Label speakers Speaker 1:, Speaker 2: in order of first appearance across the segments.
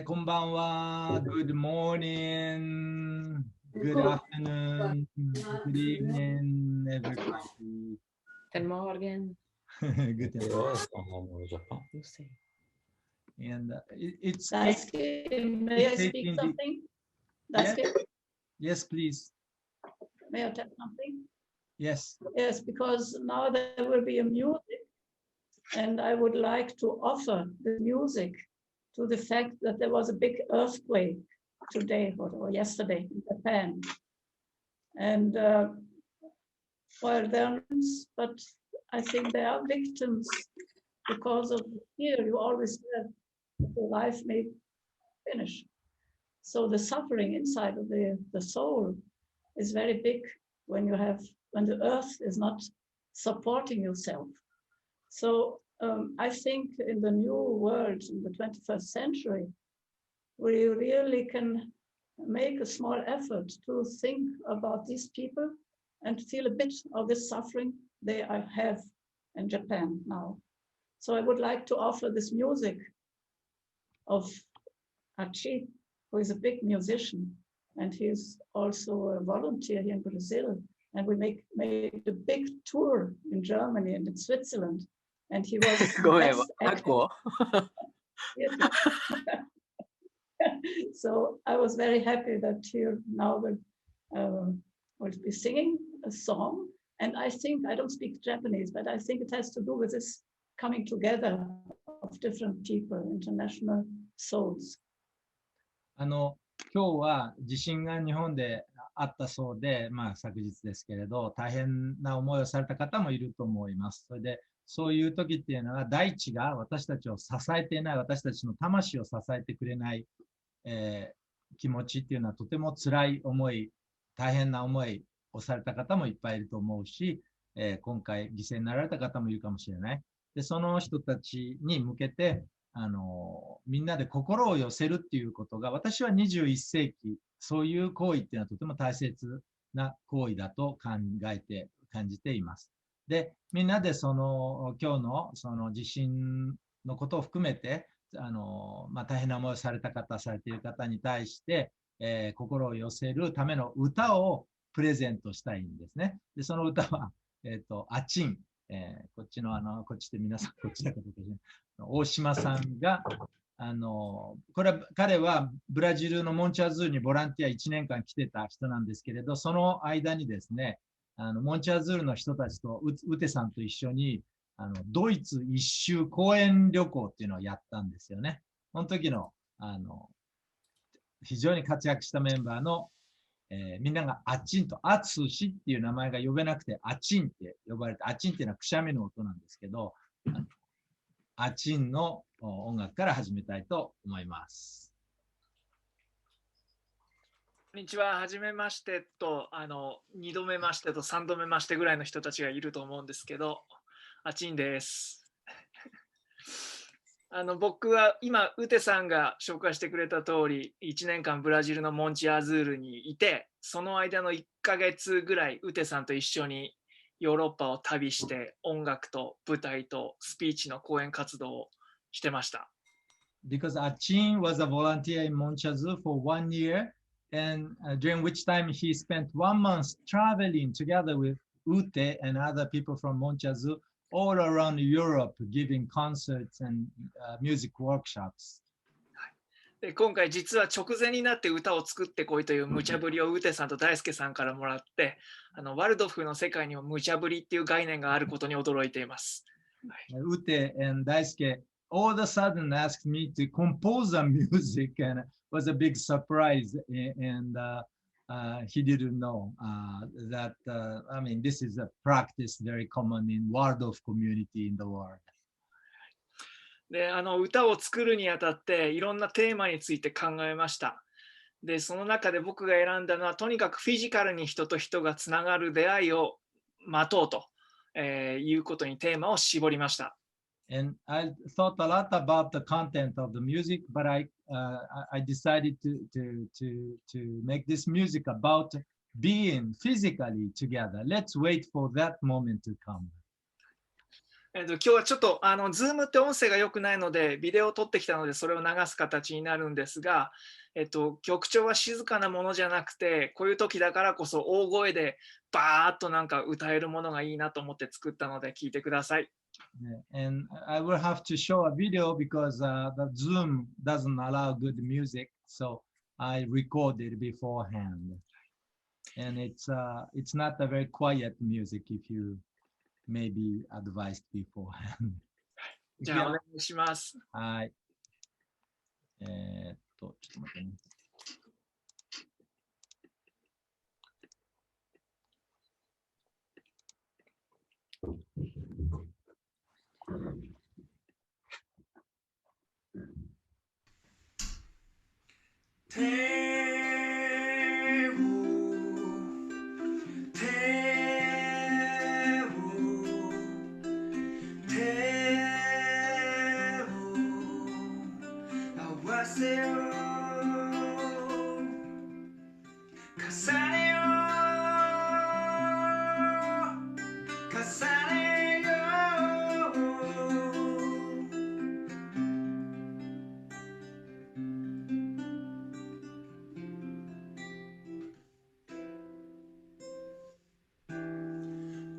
Speaker 1: こんばんは。Good morning, good afternoon, good evening, everybody.
Speaker 2: Guten Morgen.
Speaker 1: Good morning.
Speaker 2: You say.
Speaker 1: And it's
Speaker 2: May I speak
Speaker 1: 8:18.
Speaker 2: something?
Speaker 1: Yes,
Speaker 2: Daisuke,
Speaker 1: yes, please.
Speaker 2: may I tell something?
Speaker 1: Yes.
Speaker 2: Yes, because now there will be a music, and I would like to offer the music to the fact that there was a big earthquake today or yesterday in Japan. And well, but I think there are victims because of fear. You always said that your life may finish. So the suffering inside of the soul is very big when the earth is not supporting yourself. So I think in the new world, in the 21st century, we really can make a small effort to think about these people and feel a bit of the suffering they have in Japan now. So I would like to offer this music of Achi, who is a big musician, and he's also a volunteer here in Brazil. And we made a big tour in Germany and in Switzerland. And he was so I was very happy that he now will be singing a song. And I think, I don't speak Japanese, but I think it has to do with this coming together of different people, international souls.
Speaker 1: 今日は地震が日本であったそうで、昨日ですけれど、大変な思いをされた方もいると思います。それで、そういう時っていうのは、大地が私たちを支えていない、私たちの魂を支えてくれない、気持ちっていうのはとても辛い思い、大変な思いをされた方もいっぱいいると思うし、今回犠牲になられた方もいるかもしれない。で、その人たちに向けて、みんなで心を寄せるっていうことが、私は21世紀、そういう行為っていうのはとても大切な行為だと感じています。で、みんなで今日のその地震のことを含めて、大変な思いをされた方、されている方に対して、心を寄せるための歌をプレゼントしたいんですね。で、その歌は、アチン、こっちで皆さん、こっちだけど、大島さんが、彼はブラジルのモンチャズールにボランティア1年間来てた人なんですけれど、その間にですね、モンチャズールの人たちとウテさんと一緒に、ドイツ一周公園旅行っていうのをやったんですよね。その時の、非常に活躍したメンバーの、みんながアチンと、アツシっていう名前が呼べなくて、アチンって呼ばれて、アチンっていうのはくしゃみの音なんですけど、アチンの音楽から始めたいと思います。
Speaker 3: こんにちは、はじめましてと、2度目ましてと3度目ましてぐらいの人たちがいると思うんですけど、アチンです。僕は今、ウテさんが紹介してくれた通り、1年間ブラジルのモンチアズールにいて、その間の1ヶ月ぐらい、ウテさんと一緒にヨーロッパを旅して、音楽と舞台とスピーチの講演活動をしてました。
Speaker 1: Because Achin was a volunteer in Monchazou for 1 year, and during which time he spent 1 month traveling together with Ute and other people from Monchazou all around Europe, giving concerts and music workshops.
Speaker 3: で今回実は直前になって歌を作ってこいという無茶ぶりをウテさんと大輔さんからもらって、ワルドフの世界にも無茶ぶりっていう概念があることに驚いています。
Speaker 1: Ute and Daisuke all of a sudden asked me to compose a music, and it was a big surprise, and he didn't know that, I mean, this is a practice very common in Waldorf community in the world.
Speaker 3: で、歌を作るにあたっていろんなテーマについて考えました。で、その中で僕が選んだのは、とにかくフィジカルに人と人がつながる出会いを待とうと、いうことにテーマを絞りました。
Speaker 1: And I thought a lot about the content of the music, but I decided to make this music about being physically together. Let's wait for that moment to come.
Speaker 3: 今日はちょっとZoom って音声が良くないので、ビデオを撮ってきたので、それを流す形になるんですが、曲調は静かなものじゃなくて、こういう時だからこそ大声でバーッとなんか歌えるものがいいなと思って作ったので、聞いてください。
Speaker 1: And I will have to show a video because the Zoom doesn't allow good music, so I recorded beforehand. And it's not a very quiet music if you maybe advised beforehand.
Speaker 3: じゃあ、お願いします。
Speaker 1: はい。ちょっと待ってね。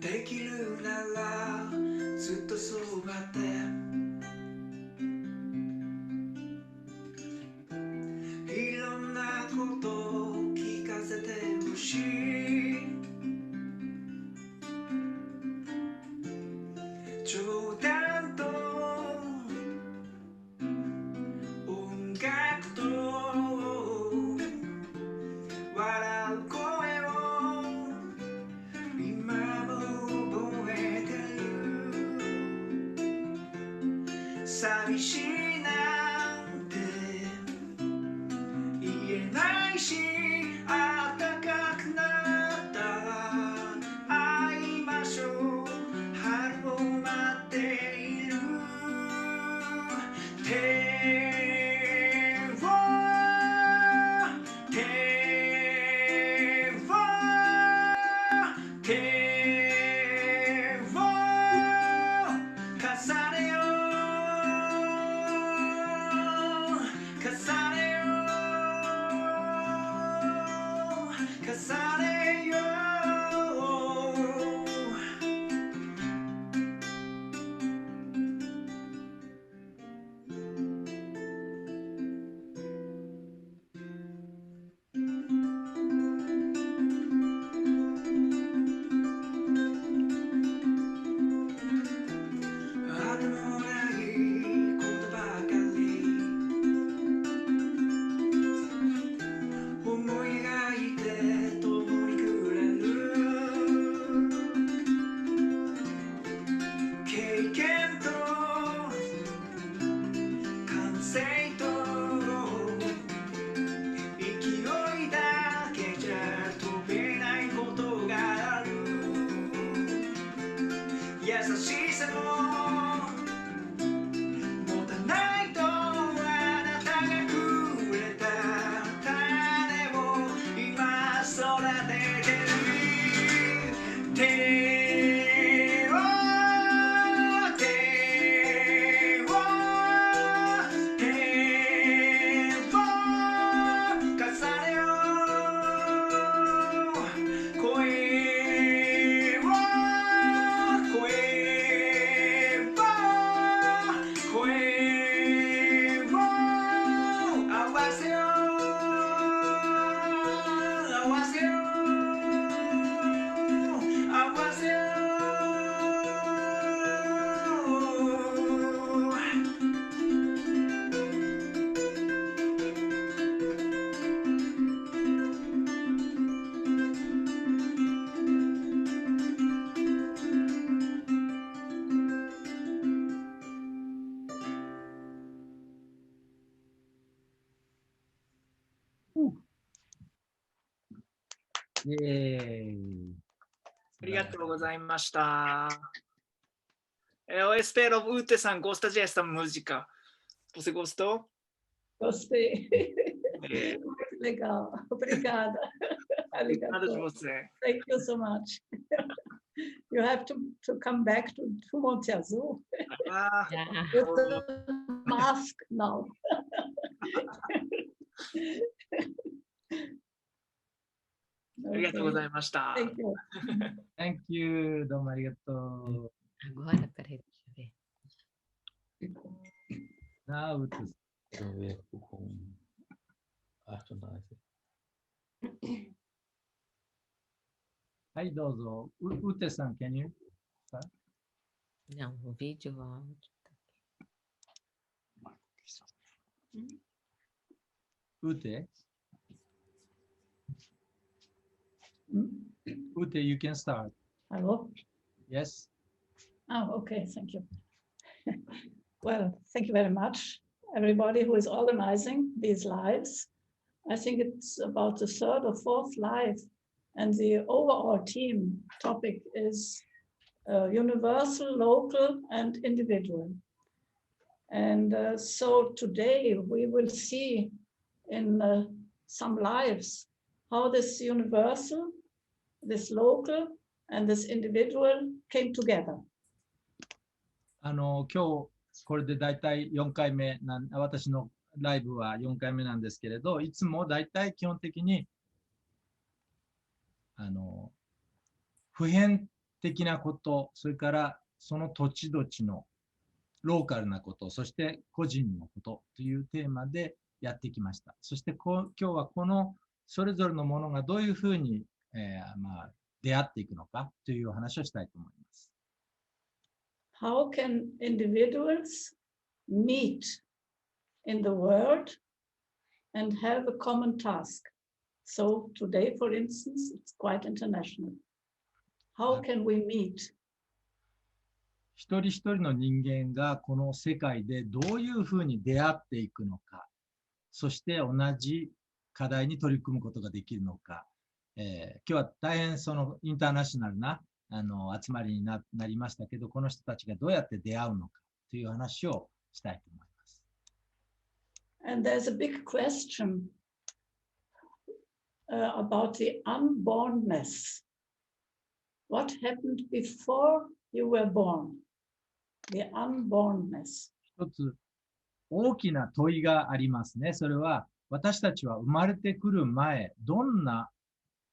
Speaker 4: できるならずっとそばでいろんなことを聞かせてほしい冗談と音楽と笑う声を今も覚えてる寂しいなんて言えないし暖かくなったら会いましょう春を待っている優しさも持たないとあなたがくれた種を今育ててる手を重ねよう声を合わせよ
Speaker 1: イエーイ。
Speaker 3: ありがとうございました。Eu espero que você goste desta música. Você gostou?
Speaker 2: Gostei. Muito legal. Obrigada.
Speaker 3: Obrigado de você.
Speaker 2: Thank you so much. you have to come back to Montiazou
Speaker 3: あ
Speaker 2: with the mask now.
Speaker 3: ありがとうございました。
Speaker 2: Thank you.
Speaker 1: Thank you. どうもありがとう。
Speaker 5: Agora, peraí, deixa eu ver.
Speaker 1: Now,
Speaker 6: Deixa eu ver com Artonise.
Speaker 1: はい、どうぞ。うてさん、can you?
Speaker 5: Não, o vídeo, o áudio.
Speaker 1: Ute?
Speaker 2: Hmm?
Speaker 1: Ute, you can start.
Speaker 2: Hello.
Speaker 1: Yes.
Speaker 2: Oh, okay. Thank you. Well, thank you very much, everybody who is organizing these lives. I think it's about the third or fourth live, and the overall team topic is universal, local, and individual. And so today we will see in some lives how this universal, this local, and this individual came together.
Speaker 1: 今日これでだいたい4回目私のライブは4回目なんですけれど、いつもだいたい基本的に普遍的なこと、それからその土地土地のローカルなこと、そして個人のことというテーマでやってきました。そして今日はこのそれぞれのものがどういうふうに、出会っていくのかというお話をしたいと思います。
Speaker 2: How can individuals meet in the world and have a common task? So today, for instance, it's quite international. How can we meet?
Speaker 1: 一人一人の人間がこの世界でどういうふうに出会っていくのか、そして同じ課題に取り組むことができるのか、今日は大変そのインターナショナルな集まりに なりましたけど、この人たちがどうやって出会うのかという話をしたいと思います。
Speaker 2: And there's a big question about the unbornness. What happened before you were born? The unbornness.
Speaker 1: 一つ大きな問いがありますね。それは私たちは生まれてくる前、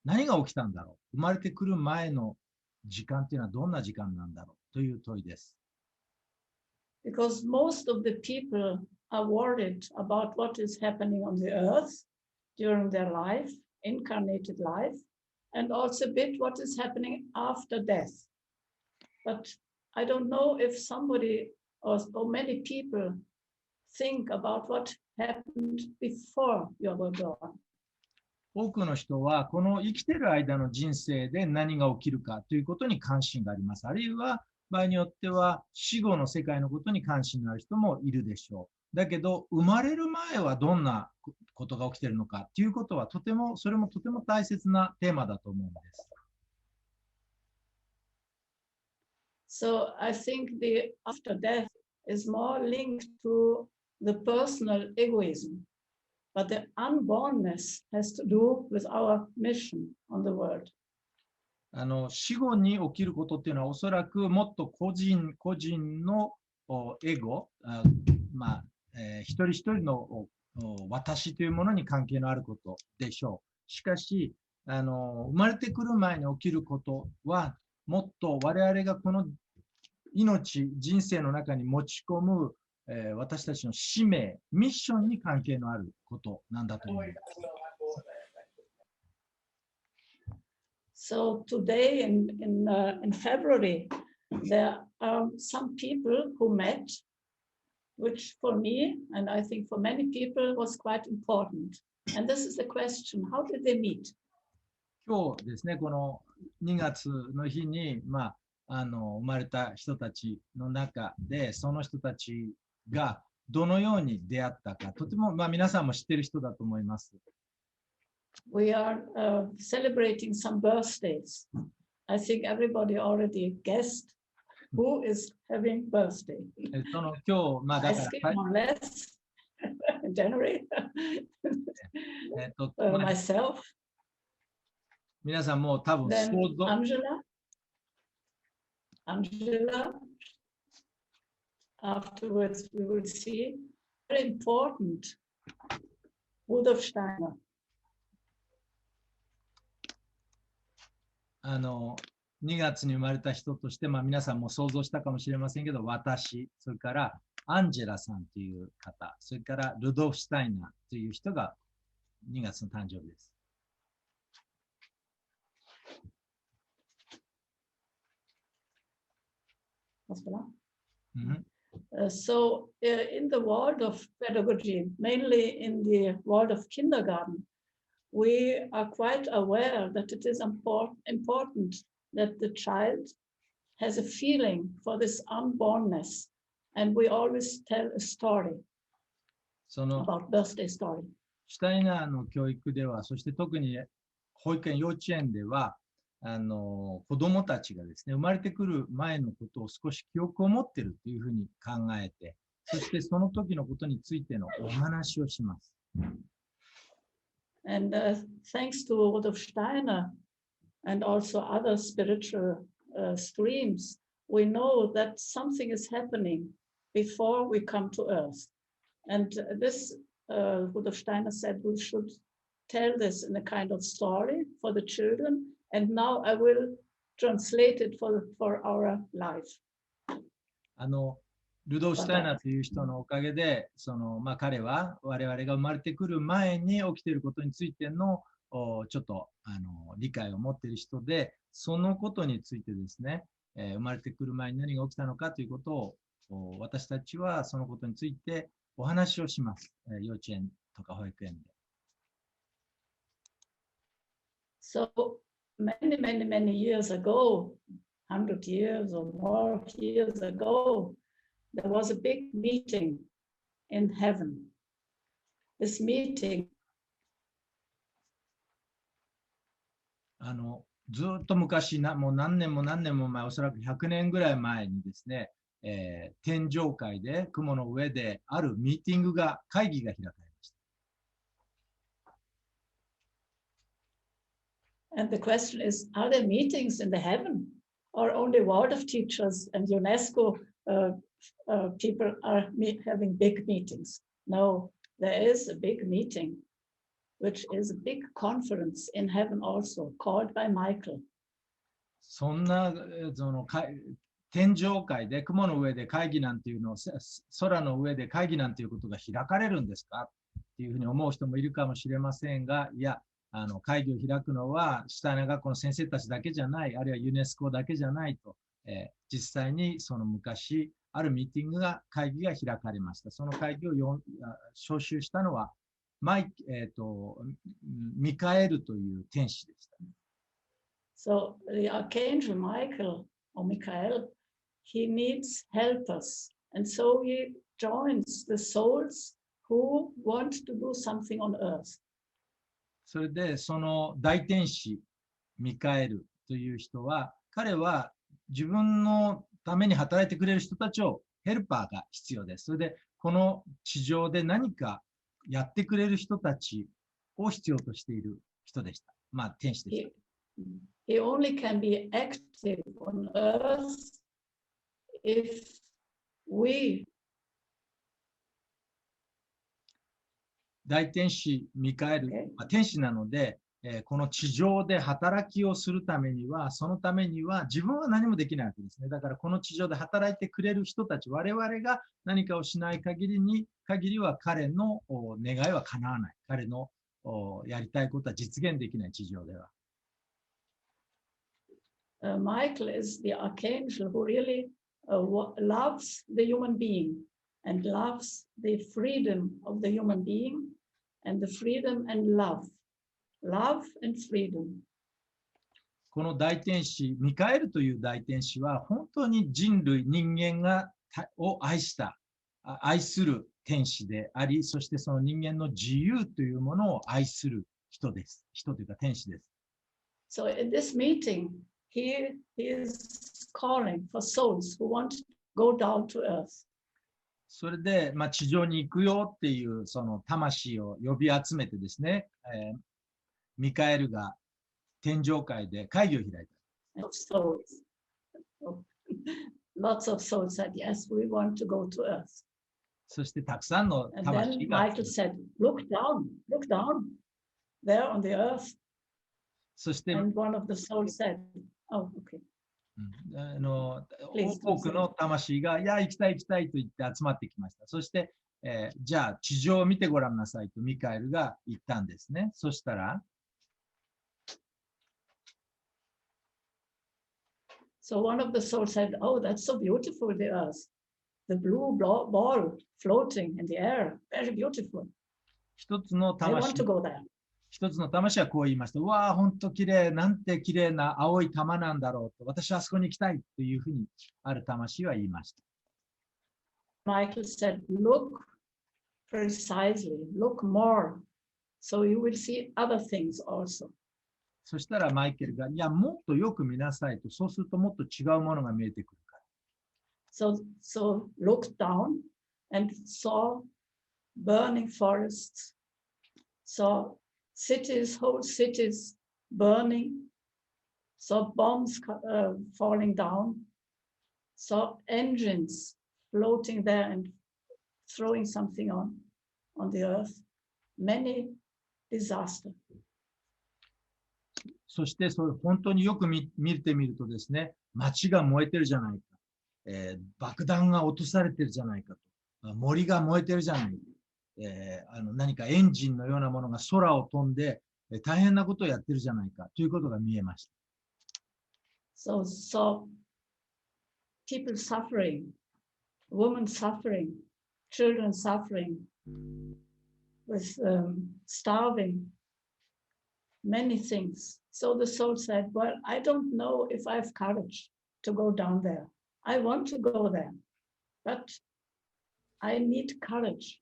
Speaker 1: 何が起きたんだろう。生まれてくる前の時間というのはどんな時間なんだろうという問いです。
Speaker 2: Because most of the people are worried about what is happening on the earth during their life, incarnated life, and also a bit what is happening after death. But I don't know if somebody or many people think about what happened before you were born.
Speaker 1: 多くの人はこの生きている間の人生で何が起きるかということに関心があります。あるいは場合によっては死後の世界のことに関心のある人もいるでしょう。だけど生まれる前はどんなことが起きているのかということはそれもとても大切なテーマだと思うんです。
Speaker 2: So I think the after death is more linked to the personal egoism. But the unbornness has to do with our mission on the world.
Speaker 1: 死後に起きることっていうのはおそらくもっと個人のエゴ、一人一人の私というものに関係のあることでしょう。しかし生まれてくる前に起きることはもっと我々がこの人生の中に持ち込む私たちの使命、ミッションに関係のあることなんだと思います。
Speaker 2: So today in February, there are some people who met, which for me, and I think for many people, was quite important. And this is the question, how did they meet?
Speaker 1: 今日ですね、この2月の日に、生まれた人たちの中で、その人たちがどのように出会ったか、とても皆さんも知っている人だと思います。
Speaker 2: We are celebrating some birthdays. I think everybody already guessed who is having birthday.
Speaker 1: その今日、
Speaker 2: I skip more or less in January. Myself.
Speaker 1: 皆さんも多分
Speaker 2: Then Angela. Angela. Afterwards, we will see very important Rudolf Steiner.
Speaker 1: 2月に生まれた人として、皆さんも想像したかもしれませんけど、私、それからアンジェラさんという方、それからルドルフ・シュタイナーという人が2月の誕生日です。
Speaker 2: In the world of pedagogy, mainly in the world of kindergarten, we are quite aware that it is important that the child has a feeling for this unbornness, and we always tell a story about birthday story.
Speaker 1: シュタイナーの教育では、そして特に保育園、幼稚園では、子供たちがですね、生まれてくる前のことを少し記憶を持っているというふうに考えて、そしてその時のことについてのお話をします。
Speaker 2: And thanks to Rudolf Steiner and also other spiritual streams, we know that something is happening before we come to earth. And this, Rudolf Steiner said, we should tell this in a kind of story for the children. And now I will translate it for our life.
Speaker 1: ルドルフ・シュタイナーという人のおかげで、彼は我々が生まれてくる前に起きていることについてのちょっと理解を持っている人で、そのことについてですね、生まれてくる前に何が起きたのかということを私たちはそのことについてお話をします。幼稚園とか保育園で。
Speaker 2: So many years ago, 100 years or more years ago, there was a big meeting in heaven. This meeting
Speaker 1: ずっと昔もう何年も前、おそらく100年ぐらい前にですね、天上界で雲の上であるミーティングが、会議が開かれました。
Speaker 2: And the question is, are there meetings in the heaven, or only world of teachers and UNESCO people are having big meetings? No, there is a big meeting, which is a big conference in heaven also, called by Michael.
Speaker 1: そんな天上界で雲の上で会議なんていうのを、空の上で会議なんていうことが開かれるんですかっていうふうに思う人もいるかもしれませんが、いや、会議を開くのはシュタイナー学校の先生たちだけじゃない、あるいはユネスコだけじゃないと、実際にその昔あるミーティングが、会議が開かれました。その会議を招集したのはミカエルという天使でした。
Speaker 2: So the archangel Michael or Michael, he needs helpers, and so he joins the souls who want to do something on earth.
Speaker 1: それでその大天使ミカエルという人は、彼は自分のために働いてくれる人たちをヘルパーが必要です。それでこの地上で何かやってくれる人たちを必要としている人でした。天使でした。
Speaker 2: He only can be active on earth if we
Speaker 1: 大天使ミカエル、天使なので、この地上で働きをするためには、そのためには自分は何もできないわけですね。だからこの地上で働いてくれる人たち、我々が何かをしない限りは彼の願いは叶わない。彼のやりたいことは実現できない、地上では。
Speaker 2: Michael is the archangel who really loves the human being and loves the freedom of the human being and the freedom and love and freedom.
Speaker 1: この大天使、ミカエルという大天使は本当に人類、人間を愛する天使であり、そしてその人間の自由というものを愛する人です。人というか天使です。
Speaker 2: So in this meeting, he is calling for souls who want to go down to earth.
Speaker 1: それで、地上に行くよっていうその魂を呼び集めてですね、ミカエルが天上界で会議を開いた。
Speaker 2: lots of souls said, yes, we want to go to earth.
Speaker 1: そしてたくさんの
Speaker 2: And
Speaker 1: 魂
Speaker 2: then
Speaker 1: が、
Speaker 2: Michael said, look down, there on the earth.
Speaker 1: そして、
Speaker 2: And one of the souls said, oh, okay.
Speaker 1: 多くの魂が、いや、行きたいと言って集まってきました。そして、じゃあ、地上を見てごらんなさいとミカエルが言ったんですね。そしたら、
Speaker 2: So one of the souls said, oh, that's so beautiful, the earth. The blue ball floating in the air, very beautiful.
Speaker 1: 一つの
Speaker 2: I want
Speaker 1: 魂
Speaker 2: to go there.
Speaker 1: 一つの魂はこう言いました。うわあ、ほんと綺麗、なんて綺麗な青い玉なんだろうと、私はあそこに行きたいというふうに、ある魂は言いました。
Speaker 2: Michael said, look precisely, look more, so you will see other things also.
Speaker 1: そしたらマイケルが、いや、もっとよく見なさいと、そうするともっと違うものが見えてくるから。
Speaker 2: So looked down and saw burning forests, saw cities, whole cities burning, saw bombs falling down, saw engines floating there and throwing something on the earth, many disasters.
Speaker 1: そしてそれ本当によく見てみるとですね、街が燃えてるじゃないか、爆弾が落とされてるじゃないかと、森が燃えてるじゃないか、何かエンジンのようなものが空を飛んで、大変なことをやってるじゃないかということが見えました。
Speaker 2: So people suffering, women suffering, children suffering, with starving, many things. So the soul said, well, I don't know if I have courage to go down there. I want to go there, but I need courage.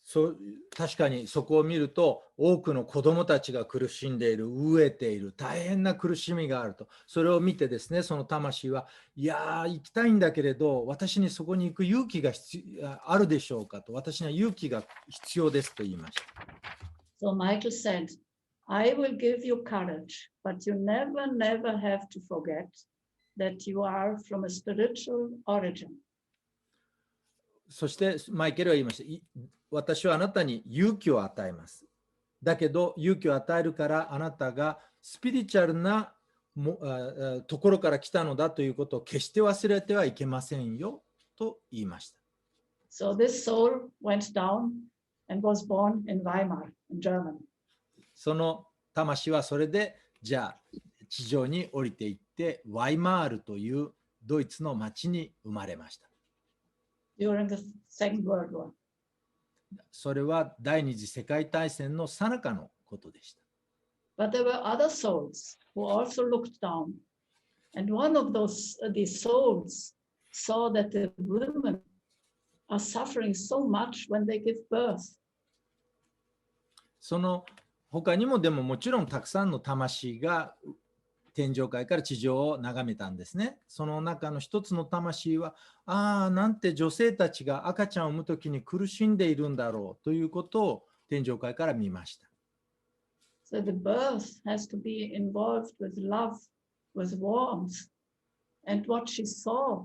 Speaker 7: そう確かにそこを見ると多くの子どもたちが苦しんでいる、飢えている、大変な苦しみがあると、それを見てですね、その魂は、いやー、行きたいんだけれど、私にそこに行く勇気があるでしょうかと、私には勇気が必要ですと言いました。
Speaker 2: So Michael said, I will give you courage, but you never have to forget that you are from a spiritual origin.
Speaker 7: そしてマイケルは言いました。私はあなたに勇気を与えます。だけど勇気を与えるからあなたがスピリチュアルなところから来たのだということを決して忘れてはいけませんよと言いました。
Speaker 2: So this soul went down and was born in Weimar, in Germany.
Speaker 7: その魂はそれでじゃあ地上に降りていってワイマールというドイツの町に生まれました。
Speaker 2: During the Second World War.
Speaker 7: それは第二次世界大戦の最中のことでした。
Speaker 2: But there were other souls who also looked down. And one of these souls saw that the women are suffering so much when they give birth.
Speaker 7: その他にもでももちろんたくさんの魂が天上界から地上を眺めたんですね。その中の一つの魂は、ああ、なんて女性たちが赤ちゃんを産むときに苦しんでいるんだろうということを天上界から見ました。
Speaker 2: So the birth has to be involved with love, with warmth. And what she saw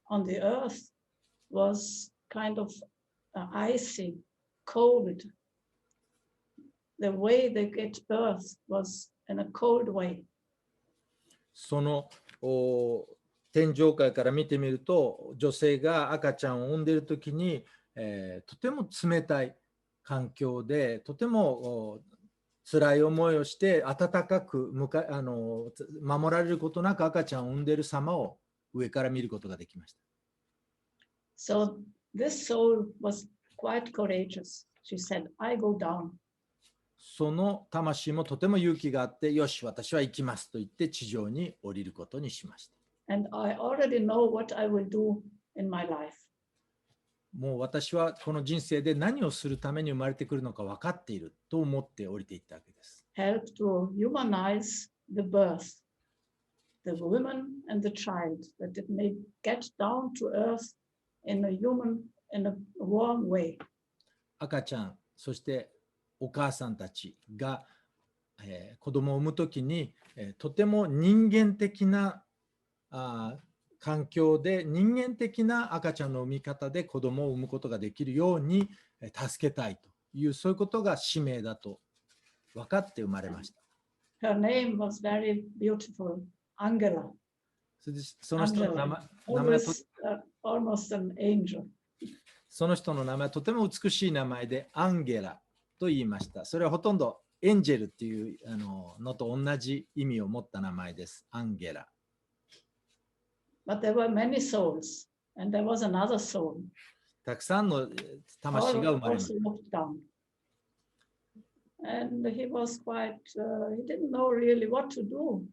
Speaker 2: on the earth was kind of icy, cold. The way they get birth was in a cold way.
Speaker 7: その天上界から見てみると、女性が赤ちゃんを産んでいるときに、とても冷たい環境で、とても辛い思いをして温かく守られることなく赤ちゃんを産んでいる様を上から見ることができました。
Speaker 2: So this soul was quite courageous. She said, I go down.
Speaker 7: その魂もとても勇気があって、よし、私は行きますと言って地上に降りることにしました。
Speaker 2: And I already know what I will do in my life.
Speaker 7: もう私はこの人生で何をするために生まれてくるのか分かっていると思って降りていったわけです。
Speaker 2: Help to humanize the birth, the woman and the child, that it may get down to earth in a warm way.
Speaker 7: 赤ちゃん、そしてお母さんたちが、子供を産むときに、とても人間的な環境で人間的な赤ちゃんの産み方で子供を産むことができるように助けたいという、そういうことが使命だと分かって生まれました。
Speaker 2: Her name was very beautiful, Angela.
Speaker 7: その人の名前、
Speaker 2: Almost an angel.
Speaker 7: その人の名前はとても美しい名前でアンゲラと言いました。それはほとんどエンジェルっていうのと同じ意味を持った名前です。アンゲラ。
Speaker 2: But there were many souls, and there was another soul.
Speaker 7: たくさんの魂が生まれまし
Speaker 2: Also looked down. And he was quite, he didn't know really what to do.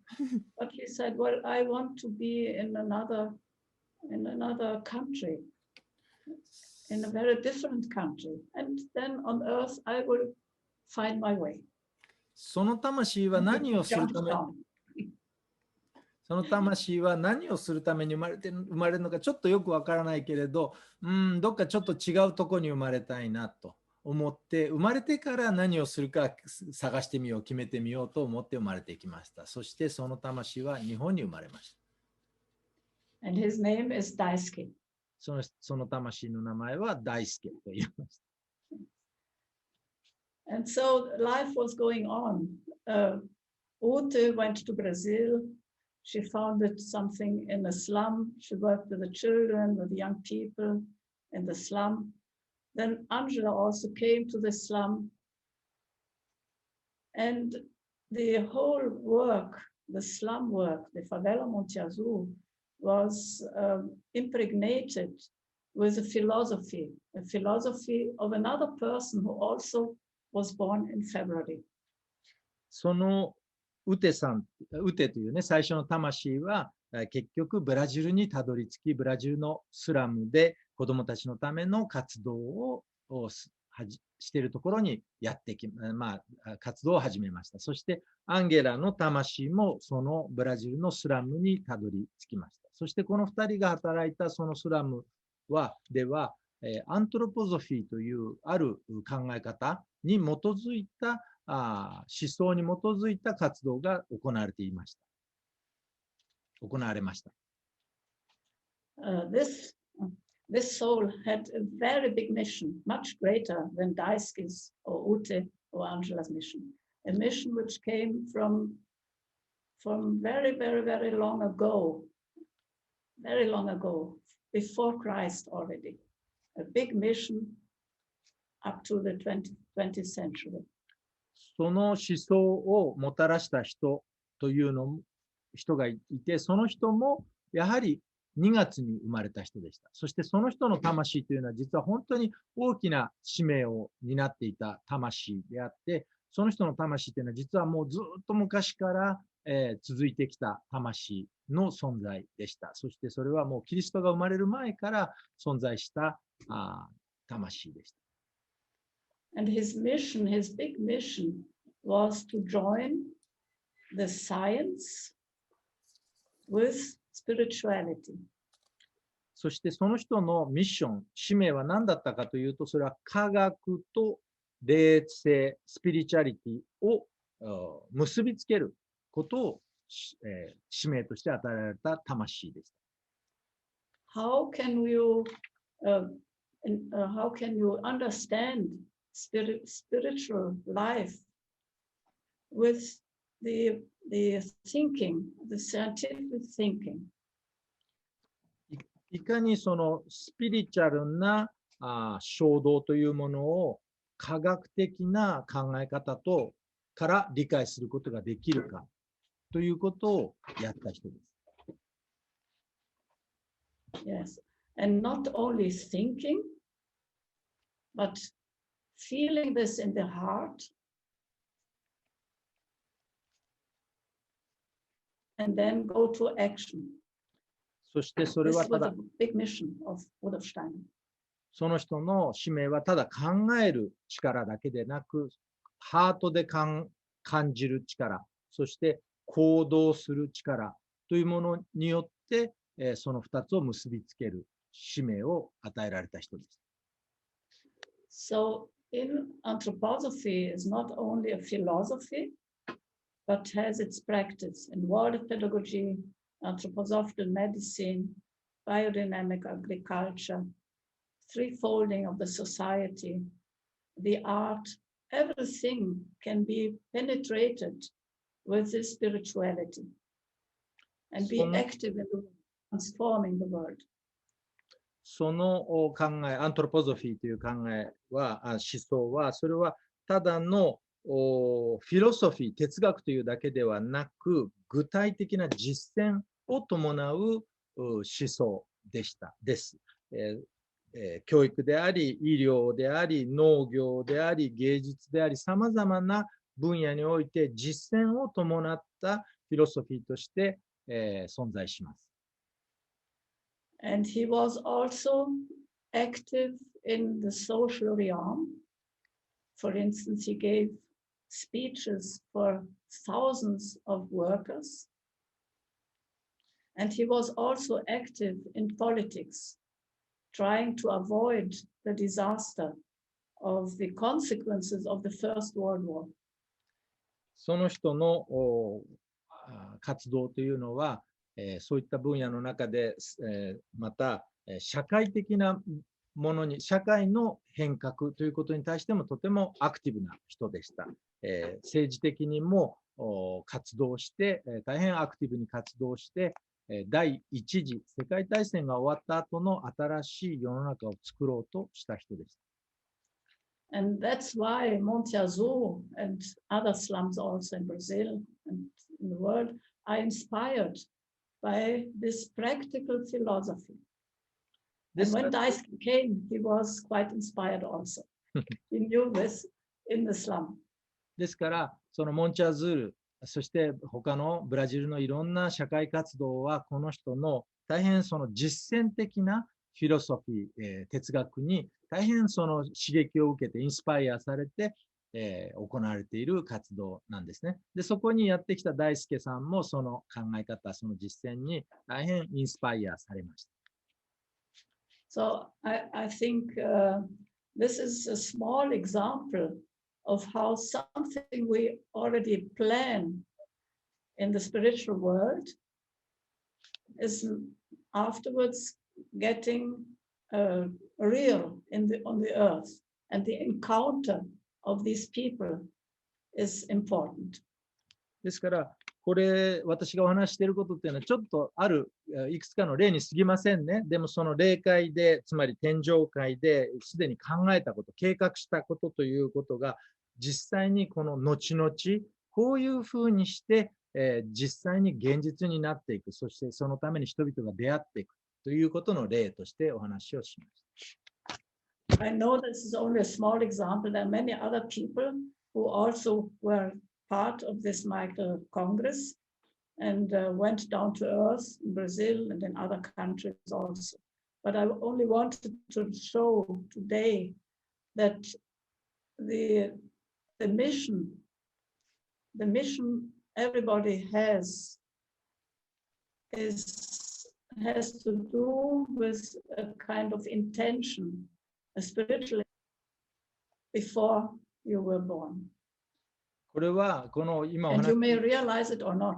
Speaker 2: But he said, well, I want to be in another country, in a very different country. And then on earth, I will find my way.
Speaker 7: その魂は何をする
Speaker 2: Jumped
Speaker 7: ため
Speaker 2: down.
Speaker 7: その魂は何をするために生まれるのかちょっとよくわからないけれど、どっかちょっと違うところに生まれたいなと思って、生まれてから何をするか探してみよう、決めてみようと思って生まれてきました。そしてその魂は日本に生まれました。
Speaker 2: And his name is Daisuke.
Speaker 7: その魂の名前は大輔と言いました。
Speaker 2: And so life was going on. Ute went to Brazil. She founded something in the slum. She worked with the children, with the young people in the slum. Then Angela also came to the slum. And the whole work, the slum work, the favela Monte Azul, was impregnated with a philosophy of another person who also was born in February.
Speaker 7: そのウテというね、最初の魂は結局ブラジルにたどり着き、ブラジルのスラムで子どもたちのための活動をしているところに活動を始めました。そしてアンゲラの魂もそのブラジルのスラムにたどり着きました。そしてこの2人が働いたそのスラムでは、アントロポゾフィーというある考え方に基づいた思想に基づいた活動が行われました。
Speaker 2: This soul had a very big mission, much greater than Daisuke's or Ute or Angela's mission. A mission which came from very, very, very long ago, before Christ already. A big mission up to the 20th century.
Speaker 7: その思想をもたらした人がいて、その人もやはり2月に生まれた人でした。そしてその人の魂というのは実は本当に大きな使命を担っていた魂であって、その人の魂というのは実はもうずっと昔から、続いてきた魂の存在でした。そしてそれはもうキリストが生まれる前から存在した魂でした。
Speaker 2: And his big mission was to join the science with spirituality.
Speaker 7: そしてその人のミッション、使命は何だったかというと、それは科学と霊性、スピリチュアリティを結びつけることを、使命として与えられた魂でした。
Speaker 2: How can you understand spiritual life with the thinking, the scientific thinking?
Speaker 7: いかにそのスピリチュアルな衝動というものを科学的な考え方から理解することができるかということをやった人です。
Speaker 2: Yes, and not only thinking, but feeling this in the heart, and then go to action.
Speaker 7: そしてそれ
Speaker 2: This
Speaker 7: はた
Speaker 2: was
Speaker 7: だ
Speaker 2: a big mission of Rudolf Steiner.
Speaker 7: その人の使命はただ考える力だけでなく、ハートで感じる力、そして行動する力というものによって、その2つを結びつける使命を与えられた人です。
Speaker 2: So in anthroposophy is not only a philosophy, but has its practice in world pedagogy anthroposophical medicine, biodynamic agriculture, threefolding of the society, the art, everything can be penetrated with this spirituality and be active in transforming the world.
Speaker 7: その考え、アントロポゾフィーという考えは、思想は、それはただのフィロソフィー、哲学というだけではなく、具体的な実践を伴う思想です。教育であり、医療であり、農業であり、芸術であり、さまざまな分野において実践を伴ったフィロソフィーとして、存在します。
Speaker 2: And he was also active in the social realm. For instance, he gave speeches for thousands of workers. And he was also active in politics, trying to avoid the disaster of the consequences of the First World War.
Speaker 7: その人の活動というのは、そういった分野の中で、また社会的なものに、社会の変革ということに対してもとてもアクティブな人でした。政治的にも活動して、大変アクティブに活動して、第一次世界大戦が終わった後の新しい世の中を作ろうとした人でした。
Speaker 2: And that's why Monte Azul and other slums also in Brazil and in the world are inspired by this practical philosophy. And when Daisuke came, he was quite inspired also. He knew this in the slum.
Speaker 7: ですから、そのモンチャズール、そして他のブラジルのいろんな社会活動は、この人の大変その実践的なフィロソフィー、哲学に大変その刺激を受けて、インスパイアされて、行われている活動なんですね。で、そこにやってきた大輔さんもその考え方、その実践に大変インスパイアされました。
Speaker 2: So I think this is a small example of how something we already plan in the spiritual world is afterwards getting real on the earth, and the encounter of these people is important.
Speaker 7: ですから、これ、私がお話していることっていうのは、ちょっとある、いくつかの例に過ぎませんね。でも、その例会で、つまり天上界ですでに考えたこと、計画したことということが、実際にこの後々、こういうふうにして、実際に現実になっていく、そしてそのために人々が出会っていくということの例としてお話をしました。
Speaker 2: I know this is only a small example. There are many other people who also were part of this Michael Congress and went down to earth in Brazil and in other countries also. But I only wanted to show today that the mission everybody has to do with a kind of intention, a spiritual before you were born.
Speaker 7: これは、この今お
Speaker 2: And you
Speaker 7: 話
Speaker 2: may realize it or not.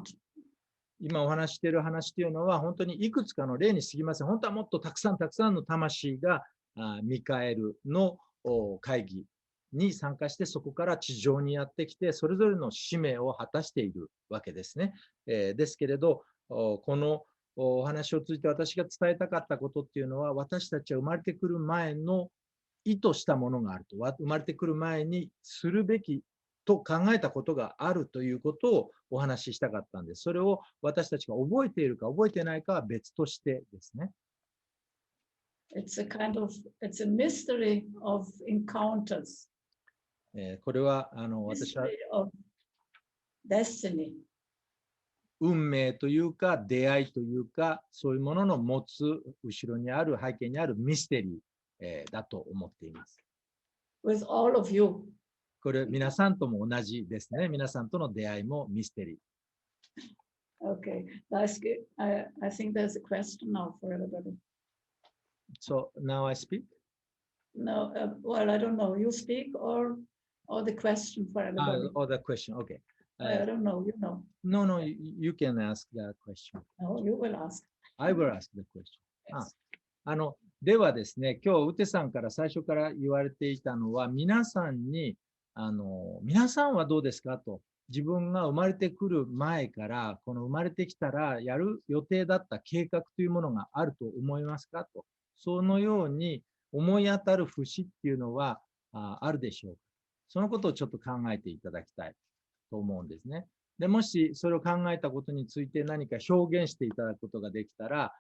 Speaker 7: 今お話している話というのは、本当にいくつかの例に過ぎません。本当はもっとたくさんの魂がミカエルの会議に参加して、そこから地上にやってきて、それぞれの使命を果たしているわけですね。ですけれど、このお話を通じて私が伝えたかったことっていうのは、私たちは生まれてくる前の意図したものがあると。生まれてくる前にするべきと考えたことがあるということをお話ししたかったんです。それを私たちが覚えているか覚えていないかは別としてですね。
Speaker 2: It's a mystery of encounters.
Speaker 7: これは私は
Speaker 2: Mystery of destiny.
Speaker 7: 運命というか出会いというかそういうものの持つ後ろにある背景にあるミステリー、だと思っています。
Speaker 2: With all of you.
Speaker 7: これ皆さんとも同じですね。皆さんとの出会いもミステリー。
Speaker 2: Okay, that's good. I think there's a question now for everybody.
Speaker 7: So now I speak?
Speaker 2: No, well, I don't know. You speak or the question for everybody.
Speaker 7: Or the question, okay.
Speaker 2: I don't know, you know.
Speaker 7: No, you can ask that question.
Speaker 2: No, you will ask.
Speaker 7: I will ask the question.
Speaker 2: Yes.
Speaker 7: ではですね、今日、ウテさんから最初から言われていたのは、皆さんに、皆さんはどうですかと、自分が生まれてくる前から、この生まれてきたらやる予定だった計画というものがあると思いますかと、そのように思い当たる節っていうのはあるでしょうか。そのことをちょっと考えていただきたいと思うんですね。で、もしそれを考えたことについて何か表現していただくことができたら、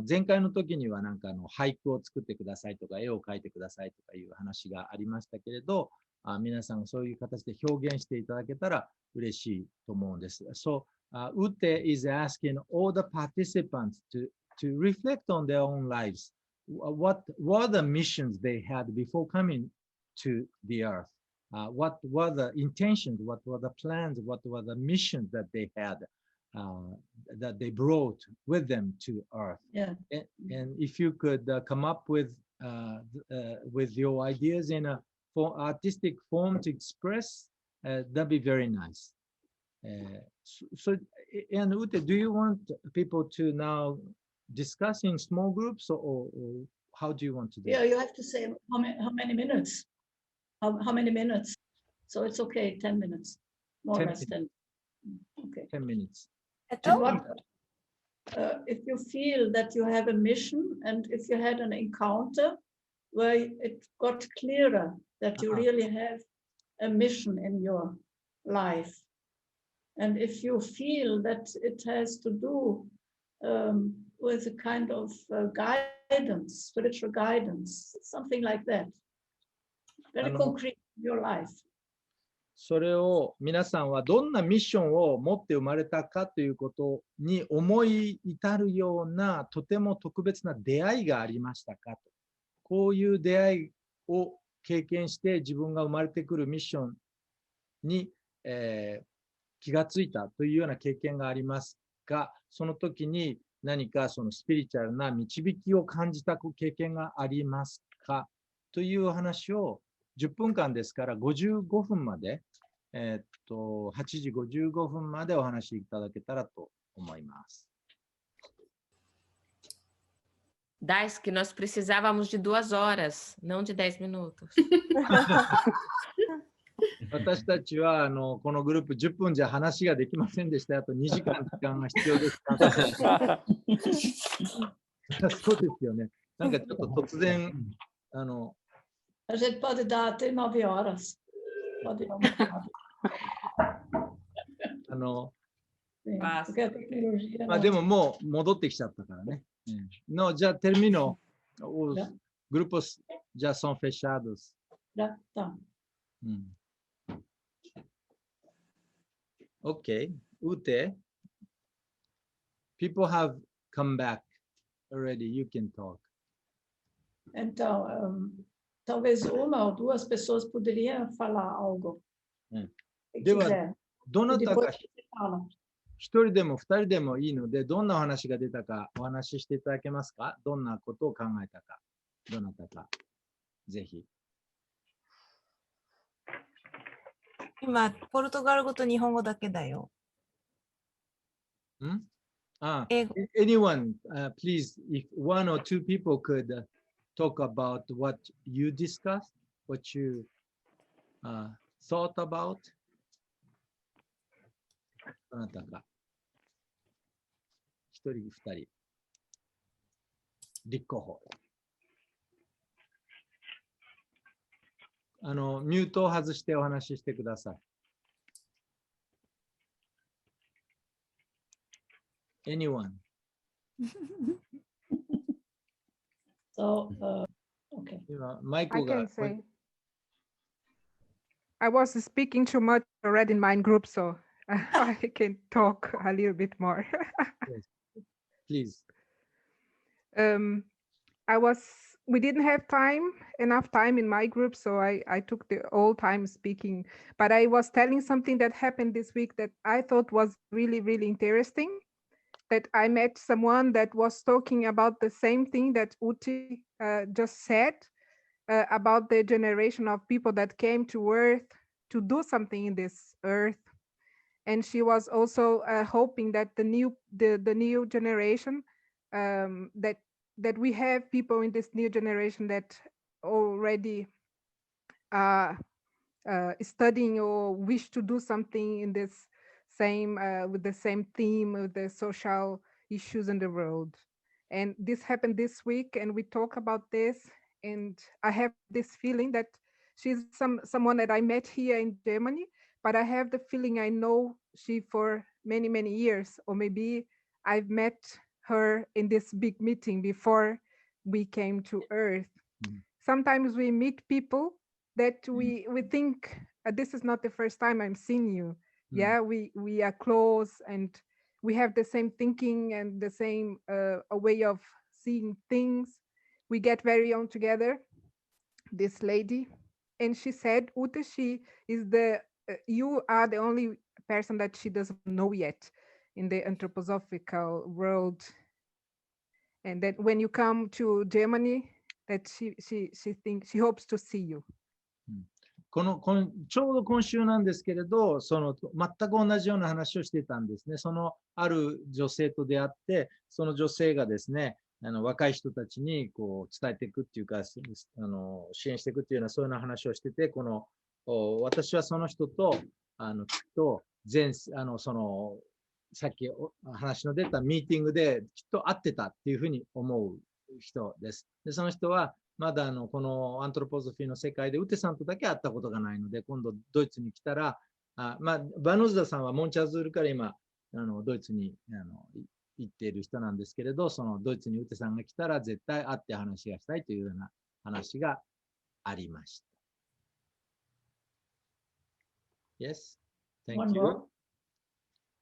Speaker 7: 前回の時にはなんか俳句を作ってくださいとか、絵を描いてくださいとかいう話がありましたけれど、皆さんがそういう形で表現していただけたら嬉しいと思うんです。So, Ute is asking all the participants to reflect on their own lives. What were the missions they had before coming to the earth? What were the intentions? What were the plans? What were the missions that they had, that they brought with them to earth?
Speaker 2: Yeah.
Speaker 7: And if you could come up with your ideas in a artistic form to express, that'd be very nice. So, and Ute, do you want people to now discuss in small groups, or how do you want to do
Speaker 2: Yeah,
Speaker 7: it?
Speaker 2: you have to say how many minutes. How many minutes? So it's okay, 10 minutes, more
Speaker 7: 10
Speaker 2: or less 10. Okay.
Speaker 7: 10 minutes.
Speaker 2: And what, if you feel that you have a mission, and if you had an encounter where it got clearer that you really have a mission in your life, and if you feel that it has to do with a kind of guidance, spiritual guidance, something like that, very concrete in your life.
Speaker 7: それを皆さんはどんなミッションを持って生まれたかということに思い至るようなとても特別な出会いがありましたかと。こういう出会いを経験して自分が生まれてくるミッションに、気がついたというような経験がありますが、その時に何かそのスピリチュアルな導きを感じた経験がありますかという話を10分間ですから55分まで、8時55分までお話しいただけたらと思います。
Speaker 5: Daisuke, nós precisávamos de 2 horas, não de 10 minutos.
Speaker 7: 私たちはこのグループ10分じゃ話ができませんでした。あと2時間時間が必要です。そうですよね。なんかちょっと突然
Speaker 2: A gente pode dar até 9 horas. Pode dar
Speaker 7: まあでももう戻ってきちゃったからね。No, já terminou. Os grupos já são fechados.
Speaker 2: Já tá.
Speaker 7: Okay. Ute, people have come back already. You can talk.
Speaker 2: Então, talvez 1 ou 2 pessoas poderiam falar algo. Se quiser.
Speaker 7: どなたか
Speaker 2: Depois você fala.
Speaker 7: 1人でも2人でもいいので、どんなお話が出たかお話ししていただけますか？どんなことを考えたか、どなたか、ぜひ。
Speaker 8: 今、ポルトガル語と日本語だけだよ。
Speaker 7: 英語。Anyone, please, if 1 or 2 people could talk about what you discussed, what you thought about. どなたか。1人、2人。立候補。ミュートを外してお話ししてください。Anyone?
Speaker 2: So, okay.
Speaker 7: 今、マイ
Speaker 9: I
Speaker 7: クが
Speaker 9: can。say. I was speaking too much already in my group, so I can talk a little bit more.
Speaker 7: Please.
Speaker 9: We didn't have enough time in my group, so I took the whole time speaking. But I was telling something that happened this week that I thought was really, really interesting. That I met someone that was talking about the same thing that Uti just said, about the generation of people that came to Earth to do something in this Earth. and she was also hoping that the new generation that we have people in this new generation that already studying or wish to do something in this same with the same theme with the social issues in the world. And this happened this week, and we talk about this. And I have this feeling that she's someone that I met here in Germany, but I have the feeling I know she for many years, or maybe I've met her in this big meeting before we came to Earth. Sometimes we meet people that we think this is not the first time I'm seeing you. Yeah, we are close and we have the same thinking and the same a way of seeing things. We get very on together. This lady, and she said, Ute, she is you are the only person that she doesn't know yet in the anthroposophical world, and that when you come to Germany, that she hopes to see you.
Speaker 7: ちょうど今週なんですけれど、全く同じような話をしていたんですね。ある女性と出会って、その女性がですね、若い人たちにこう伝えていくっていうか、支援していくっていうような、そういうような話をしてて、私はその人と、きっとさっき話の出たミーティングできっと会ってたっていうふうに思う人です。で、その人は、まだこのアントロポゾフィーの世界でウテさんとだけ会ったことがないので、今度ドイツに来たら、バヌーズダさんはモンチャーズールから今、ドイツに行っている人なんですけれど、そのドイツにウテさんが来たら絶対会って話がしたいというような話がありました。Yes, thank you.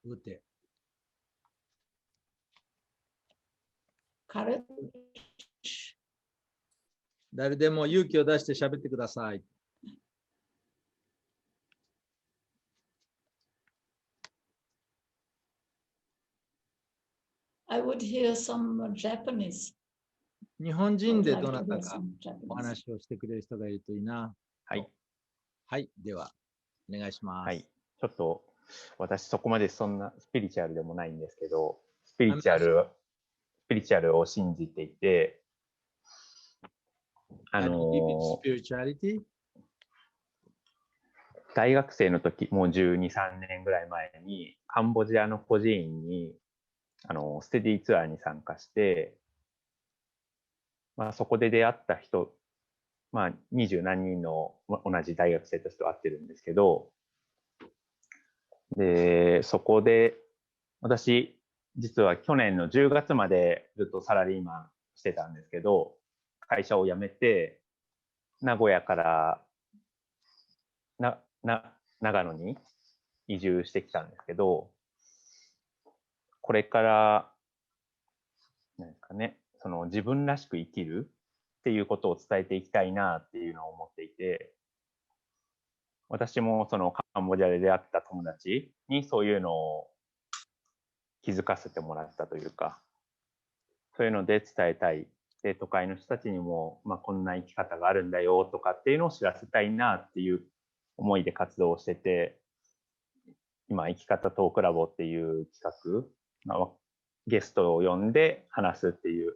Speaker 7: ウテ。誰でも勇気を出して喋ってください。
Speaker 2: I would hear some Japanese.
Speaker 7: 日本人でどなたかお話をしてくれる人がいるといいな。
Speaker 6: はい。
Speaker 7: はい、では、お願いします。
Speaker 6: はい。ちょっと、私そこまでそんなスピリチュアルでもないんですけど、スピリチュアルを信じていて、大学生の時、もう12、3年ぐらい前に、カンボジアの孤児院に、ステディツアーに参加して、そこで出会った人、20何人の同じ大学生たちと会ってるんですけど、で、そこで、私、実は去年の10月までずっとサラリーマンしてたんですけど、会社を辞めて、名古屋から長野に移住してきたんですけど、これから、何ですかね、自分らしく生きるっていうことを伝えていきたいなっていうのを思っていて、私もカンボジアで出会った友達にそういうのを気づかせてもらったというか、そういうので伝えたい。で、都会の人たちにも、こんな生き方があるんだよとかっていうのを知らせたいなっていう思いで活動をしてて、今、生き方トークラボっていう企画、ゲストを呼んで話すっていう、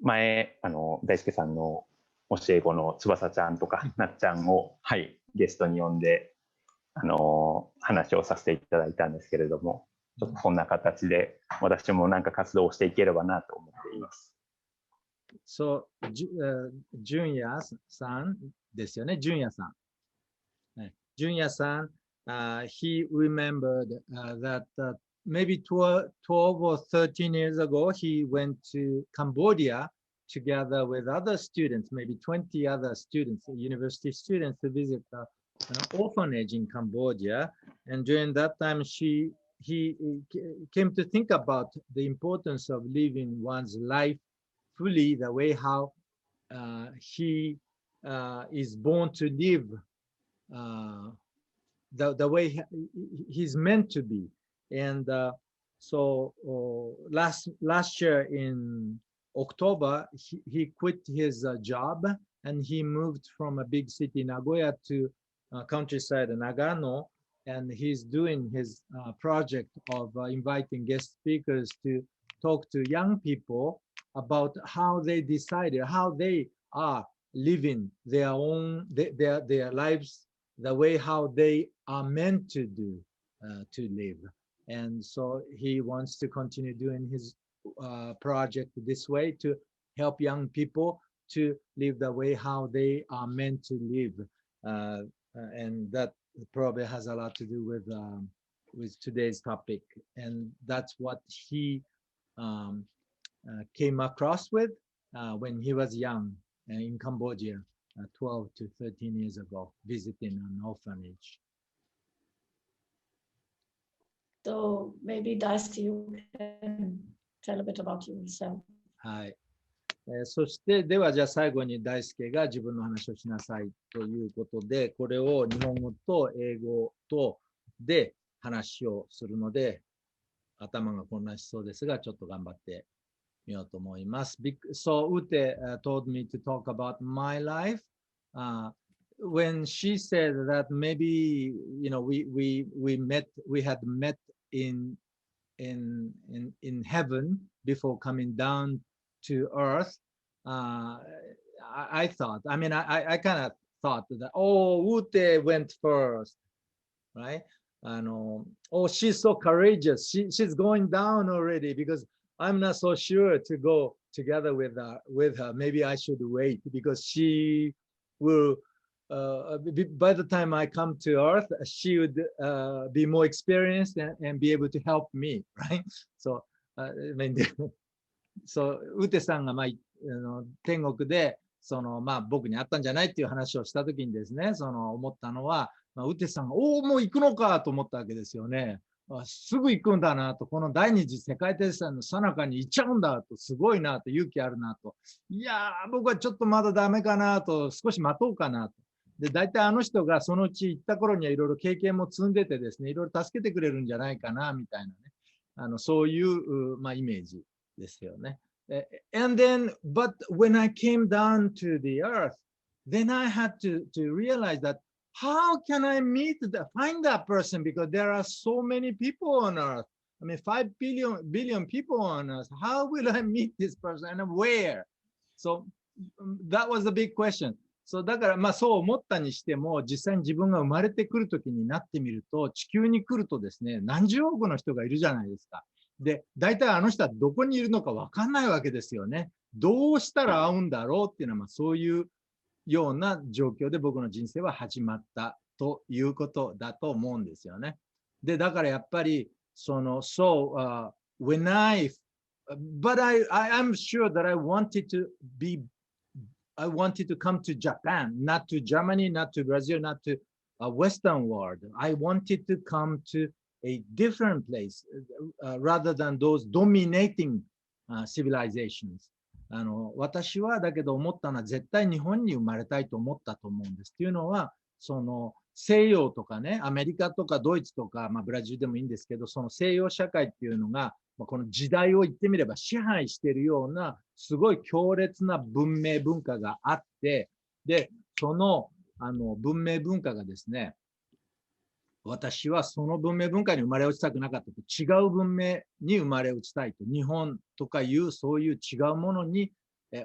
Speaker 6: 前、大輔さんの教え子の翼ちゃんとかなっちゃんを、はい、ゲストに呼んで、話をさせていただいたんですけれども、ちょっとそんな形で私もなんか活動をしていければなと思っています。
Speaker 7: そう、純也さんですよね、純也さん。純也さん、he remembered that maybe 12 or 13 years ago, he went to Cambodia together with other students, maybe 20 other students, university students, to visit an orphanage in Cambodia. And during that time, he came to think about the importance of living one's life fully the way how he is born to live, the way he's meant to be. And so last year in October, he quit his job and he moved from a big city, Nagoya, to countryside Nagano.
Speaker 1: and he's doing his project of inviting guest speakers to talk to young people about how they decided, how they are living their own, their lives, the way how they are meant to do, to live. And so he wants to continue doing his project this way to help young people to live the way how they are meant to live. And that probably has a lot to do with today's topic. And that's what he came across with when he was young in Cambodia, 12 to 13 years ago, visiting an orphanage.
Speaker 2: So maybe Daisuke, you can tell a bit about yourself.
Speaker 1: はい。そして、ではじゃあ最後に大輔が自分の話をしなさいということで、これを日本語と英語とで話をするので、頭が混乱しそうですが、ちょっと頑張ってみようと思います。So Ute told me to talk about my life. When she said that maybe, you know, we had met in heaven before coming down to earth, I thought, I mean, I kind of thought that, oh, Ute went first, right? Oh, she's so courageous. She's going down already because I'm not so sure to go together with her. Maybe I should wait because she will, by the time I come to earth, she would be more experienced and be able to help me, right? So, I mean,そう、ウテさんが、天国で僕に会ったんじゃないっていう話をしたときにですね、思ったのは、ウテさんが、もう行くのかと思ったわけですよね。すぐ行くんだなと、この第二次世界大戦の最中に行っちゃうんだと、すごいなと、勇気あるなと。いやー、僕はちょっとまだダメかなと、少し待とうかなと。で、大体あの人がそのうち行った頃にはいろいろ経験も積んでてですね、いろいろ助けてくれるんじゃないかな、みたいなね。そういう、イメージ。ですよね。And then, but when I came down to the earth, then I had to realize that how can I find that person because there are so many people on earth. I mean, 5 billion people on earth. How will I meet this person and where? So that was a big question. So だからそう思ったにしても実際に自分が生まれてくるときになってみると地球に来るとですね、何十億の人がいるじゃないですか。で、大体あの人はどこにいるのか分かんないわけですよね。どうしたら会うんだろうっていうのは、そういうような状況で僕の人生は始まったということだと思うんですよね。で、だからやっぱり、when but I'm sure that I wanted to come to Japan, not to Germany, not to Brazil, not to a Western world. I wanted to come to a different place rather than those dominating civilizations. 私はだけど思ったのは絶対日本に生まれたいと思ったと思うんです。っていうのは西洋とかね、アメリカとかドイツとか、ブラジルでもいいんですけど、その西洋社会っていうのが、この時代を言ってみれば支配しているようなすごい強烈な文明文化があって、で、その文明文化がですね、私はその文明文化に生まれ落ちたくなかったと、違う文明に生まれ落ちたいと、日本とかいうそういう違うもの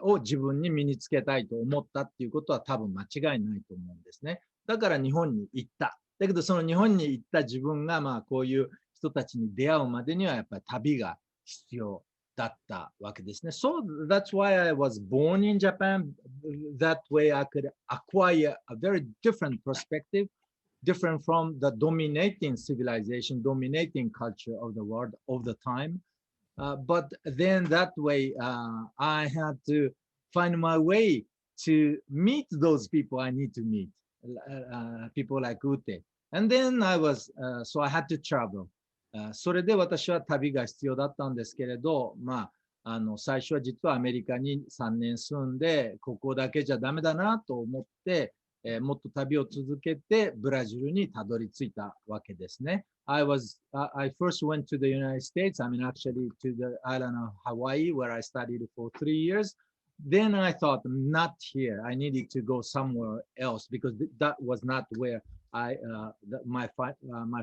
Speaker 1: を自分に身につけたいと思ったっていうことは多分間違いないと思うんですね。だから日本に行った。だけどその日本に行った自分がこういう人たちに出会うまでにはやっぱり旅が必要だったわけですね。So that's why I was born in Japan. That way I could acquire a very different perspective, different from the dominating civilization, dominating culture of the world of the time. But then that way I had to find my way to meet those people I need to meet, people like Ute. And then so I had to travel. それで私は旅が必要だったんですけれど、最初は実はアメリカに3年住んで、ここだけじゃダメだなと思って、もっと旅を続けてブラジルにたどり着いたわけですね。I first went to the United States, I mean actually to the island of Hawaii where I studied for 3 years. Then I thought, not here. I needed to go somewhere else because that was not where my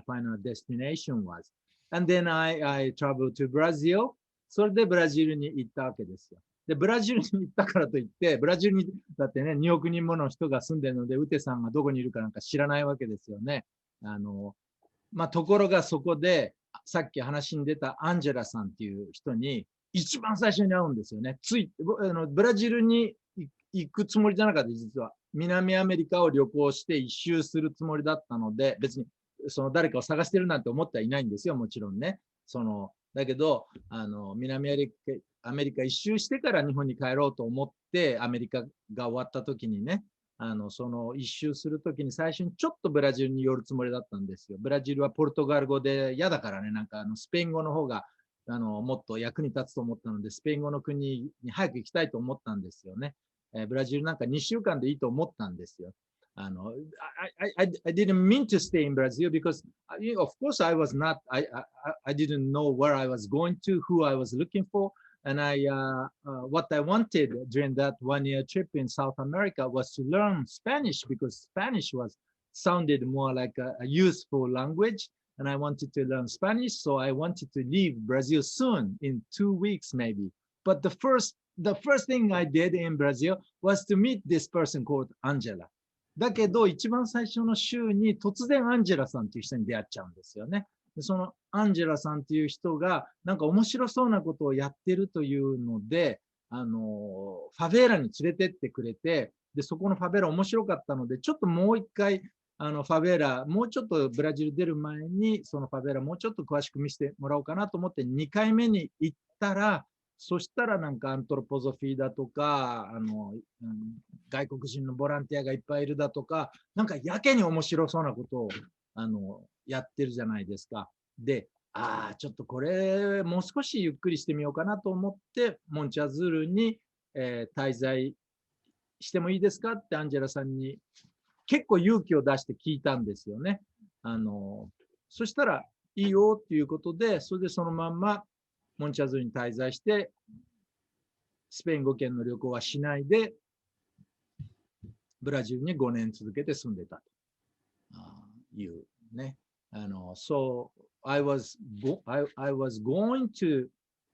Speaker 1: final destination was. And then I traveled to Brazil. それでブラジルに行ったわけですよ。で、ブラジルに行ったからといって、ブラジルにだってね、2億人もの人が住んでるので、ウテさんがどこにいるかなんか知らないわけですよね。ところがそこで、さっき話に出たアンジェラさんっていう人に、一番最初に会うんですよね。ブラジルに行くつもりじゃなかった、実は。南アメリカを旅行して一周するつもりだったので、別に誰かを探してるなんて思ってはいないんですよ、もちろんね。だけど、南アメリカ一周してから日本に帰ろうと思って、アメリカが終わった時にね、一周するときに最初にちょっとブラジルに寄るつもりだったんですよ。ブラジルはポルトガル語で嫌だからね、なんかスペイン語の方がもっと役に立つと思ったので、スペイン語の国に早く行きたいと思ったんですよね。ブラジルなんか2週間でいいと思ったんですよ。I didn't mean to stay in Brazil because, of course, I didn't know where I was going to, who I was looking for. And what I wanted during that 1-year trip in South America was to learn Spanish because Spanish sounded more like a useful language. And I wanted to learn Spanish. So I wanted to leave Brazil soon, in 2 weeks maybe. But the first thing I did in Brazil was to meet this person called Angela. だけど、一番最初の週に突然アンジェラさんという人に出会っちゃうんですよね。でそのアンジェラさんという人がなんか面白そうなことをやってるというので、ファベーラに連れてってくれて、で、そこのファベーラ面白かったので、ちょっともう一回、ファベーラ、もうちょっとブラジル出る前に、そのファベーラもうちょっと詳しく見せてもらおうかなと思って2回目に行ったら、そしたらなんかアントロポゾフィーだとか、外国人のボランティアがいっぱいいるだとか、なんかやけに面白そうなことを、やってるじゃないですか。で、ちょっとこれ、もう少しゆっくりしてみようかなと思って、モンチャズールに、滞在してもいいですかってアンジェラさんに結構勇気を出して聞いたんですよね。そしたら、いいよっていうことで、それでそのまんま、モンチャズールに滞在して、スペイン語圏の旅行はしないで、ブラジルに5年続けて住んでたというね。So I was going to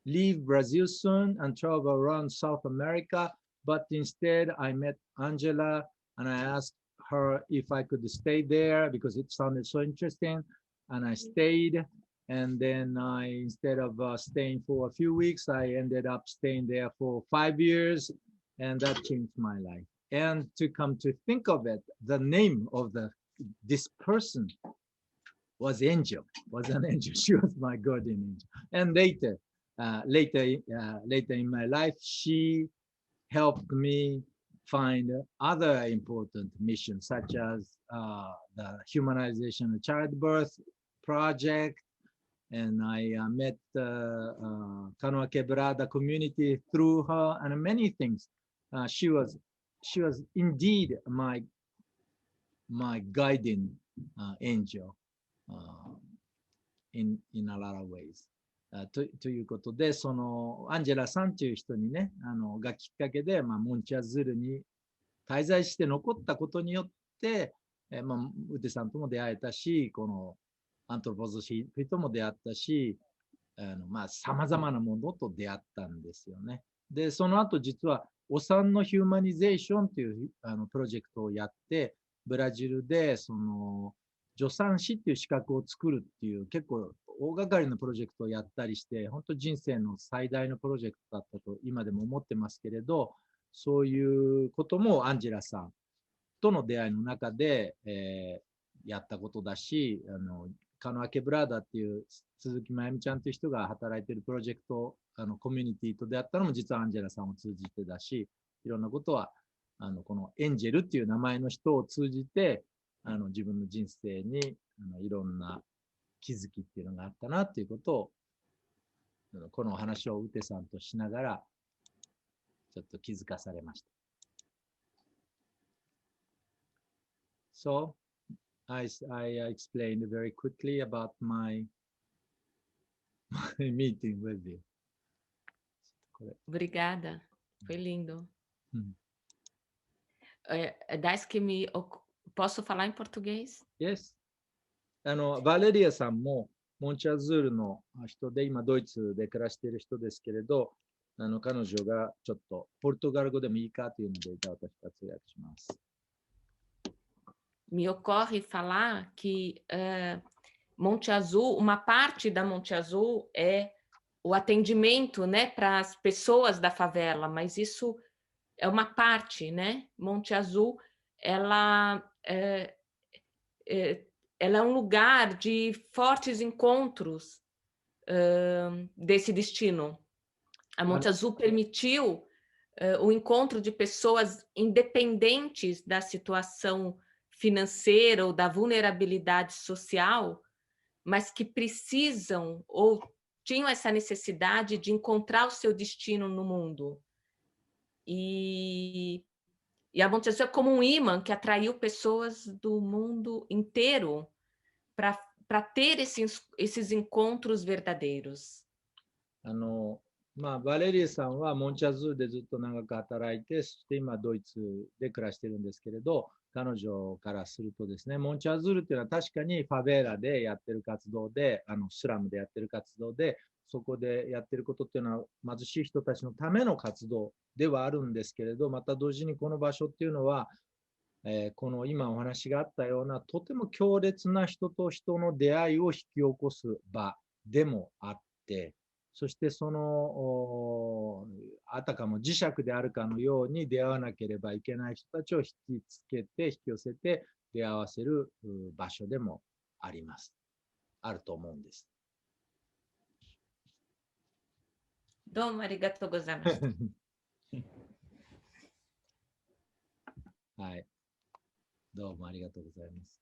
Speaker 1: leave Brazil soon and travel around South America, but instead I met Angela and I asked her if I could stay there because it sounded so interesting, and I stayed. And then instead of staying for a few weeks, I ended up staying there for 5 years, and that changed my life. And to come to think of it, the name of this person was Angel, was an angel. She was my guardian angel. And later in my life, she helped me find other important missions, such as the humanization of childbirth project. And I met Canoa Quebrada community through her and many things. She was indeed my guiding angel in a lot of ways. ということで、そのアンジェラさんという人にね、がきっかけで、モンチャズールに滞在して残ったことによって、ウテさんとも出会えたし、このアントロポゾフィーとも出会ったし、様々なものと出会ったんですよね。で、その後実は、お産のヒューマニゼーションというプロジェクトをやって、ブラジルでその助産師っていう資格を作るっていう結構大掛かりなプロジェクトをやったりして、本当人生の最大のプロジェクトだったと今でも思ってますけれど、そういうこともアンジェラさんとの出会いの中で、やったことだし、カノアケブラーダっていう鈴木真由美ちゃんという人が働いているプロジェクト、コミュニティと出会ったのも実はアンジェラさんを通じてだし、いろんなことは、このエンジェルっていう名前の人を通じて、自分の人生にいろんな気づきっていうのがあったなっていうことを、このお話をウテさんとしながら、ちょっと気づかされました。So, I explained very quickly about my meeting with you.
Speaker 5: Obrigada, foi lindo. Das que me Posso falar em português?
Speaker 7: Yes. バレリアさんもモンチアズールの人で、今ドイツで暮らしている人ですけれど、彼女がちょっとポルトガル語でもいいかというので、私が通訳します。
Speaker 5: Me ocorre falar que Monte Azul, uma parte da Monte Azul é o atendimento, né, para as pessoas da favela, mas isso é uma parte, né? Monte Azul, ela é um lugar de fortes encontros desse destino. A Monte Azul permitiu o encontro de pessoas independentes da situação financeira ou da vulnerabilidade social, mas que precisam ou tinham essa necessidade de encontrar o seu destino no mundo. E a Monte Azul é como um imã que atraiu pessoas do mundo inteiro para ter esses encontros verdadeiros.
Speaker 7: バレリーさんはモンチアズールでずっと長く働いて、そして今ドイツで暮らしてるんですけれど、彼女からするとですね、モンチアズールっていうのは確かにファベーラでやってる活動で、スラムでやってる活動で、そこでやってることっていうのは貧しい人たちのための活動ではあるんですけれど、また同時にこの場所っていうのは、この今お話があったようなとても強烈な人と人の出会いを引き起こす場でもあって、そしてあたかも磁石であるかのように出会わなければいけない人たちを引きつけて、引き寄せて出会わせる場所でもあります。あると思うんです。
Speaker 5: どうもありがとうございます。
Speaker 7: はい。どうもありがとうございます。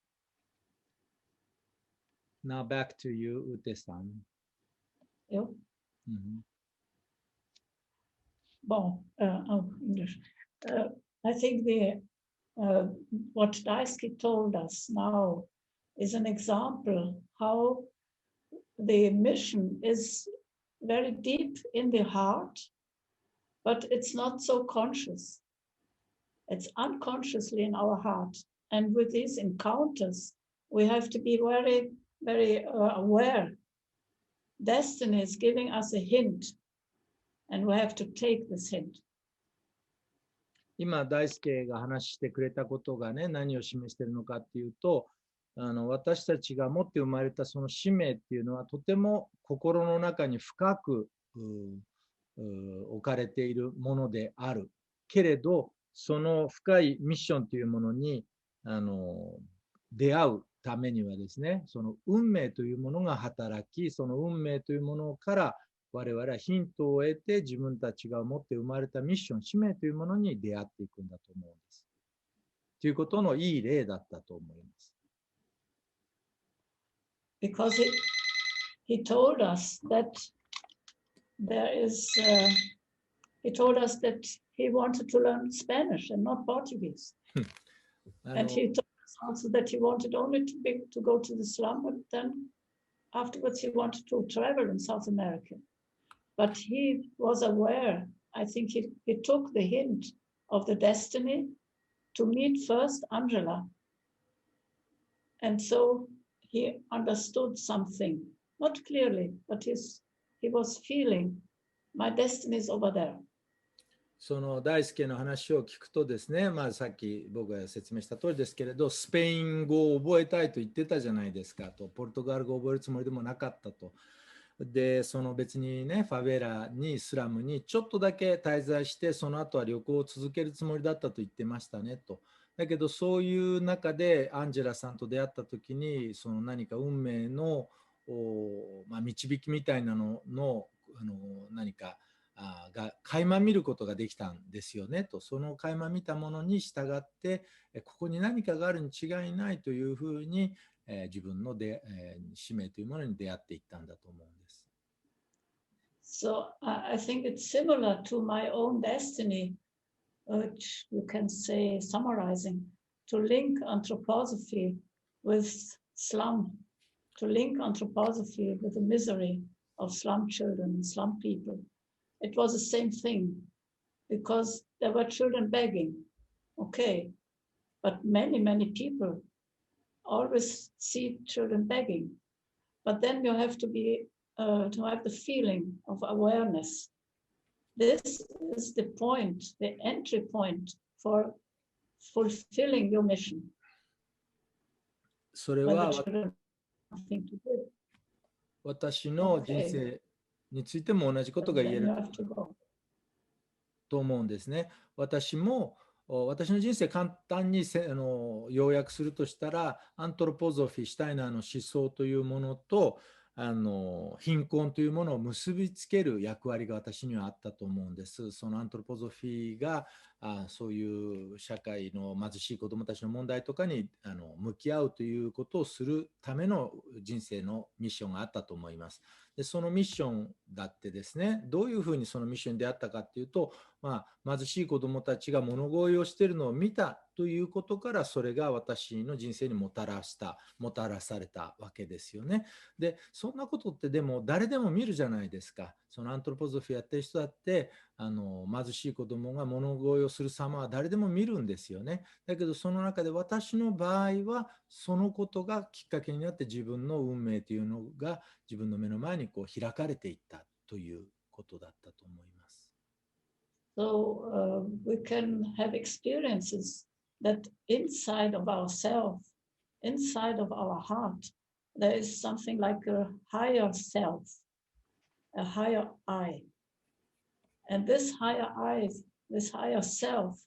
Speaker 7: Now back to you, Ute-san.
Speaker 2: Eu?
Speaker 7: Mm-hmm.
Speaker 2: Bom, English. I think what Daisuke told us now is an example how the mission is very deep in the heart, but it's not so conscious. It's unconsciously in our heart. And with these encounters, we have to be very, very aware. Destiny is giving us a hint, and we have to take this hint.
Speaker 7: 今、大輔が話してくれたことがね、何を示しているのかっていうと、私たちが持って生まれたその使命っていうのは、とても心の中に深く置かれているものである。けれど、その深いミッションというものに出会うためにはですね、その運命というものが働き、その運命というものから我々はヒントを得て、自分たちが持って生まれたミッション、使命というものに出会っていくんだと思うんです。ということのいい例だったと思います。
Speaker 2: Because he told us that he told us that he wanted to learn Spanish and not Portuguese. And he told us also that he wanted only to go to the slum, but then afterwards he wanted to travel in South America. But he was aware, I think he took the hint of the destiny to meet first Angela. And so he understood something, not clearly, but he was feeling, my destiny is over there.
Speaker 7: その大輔の話を聞くとですね、さっき僕が説明した通りですけれど、スペイン語を覚えたいと言ってたじゃないですかと、ポルトガル語を覚えるつもりでもなかったと。で、その別にね、ファベラにスラムにちょっとだけ滞在して、その後は旅行を続けるつもりだったと言ってましたねと。だけどそういう中でアンジェラさんと出会った時に、その何か運命の導きみたいなのの何かが垣間見ることができたんですよねと。その垣間見たものに従ってここに何かがあるに違いないというふうに自分の使命というものに出会っていったんだと思うんです。
Speaker 2: So I think it's similar to my own destiny, which you can say summarizing, to link anthroposophy with slum, to link anthroposophy with the misery of slum children and slum people. It was the same thing because there were children begging, okay, but many people always see children begging. But then you have to have the feeling of awareness. This is the point, the entry point for fulfilling your mission.
Speaker 7: それ
Speaker 2: When
Speaker 7: は
Speaker 2: the children have nothing to do,
Speaker 7: 私の人生についても同じことが
Speaker 2: then
Speaker 7: 言え
Speaker 2: you
Speaker 7: る
Speaker 2: have to go.
Speaker 7: と思うんですね。私の人生簡単に要約するとしたら、アントロポゾフィー、シュタイナーの思想というものと貧困というものを結びつける役割が私にはあったと思うんです。そのアントロポゾフィーがそういう社会の貧しい子どもたちの問題とかに向き合うということをするための人生のミッションがあったと思います。でそのミッションだってですね、どういうふうにそのミッションに出会ったかっていうと、貧しい子どもたちが物乞いをしているのを見たということから、それが私の人生にもたらされたわけですよね。でそんなことってでも誰でも見るじゃないですか。そのアントロポゾフィーやってる人だって貧しい子どもが物乞いをする様は誰でも見るんですよね。だけどその中で私の場合はそのことがきっかけになって自分の運命というのが自分の目の前に開かれていったということだったと思います。
Speaker 2: So we can have experiences that inside of ourselves, inside of our heart, there is something like a higher self, a higher I. And this higher I, this higher self,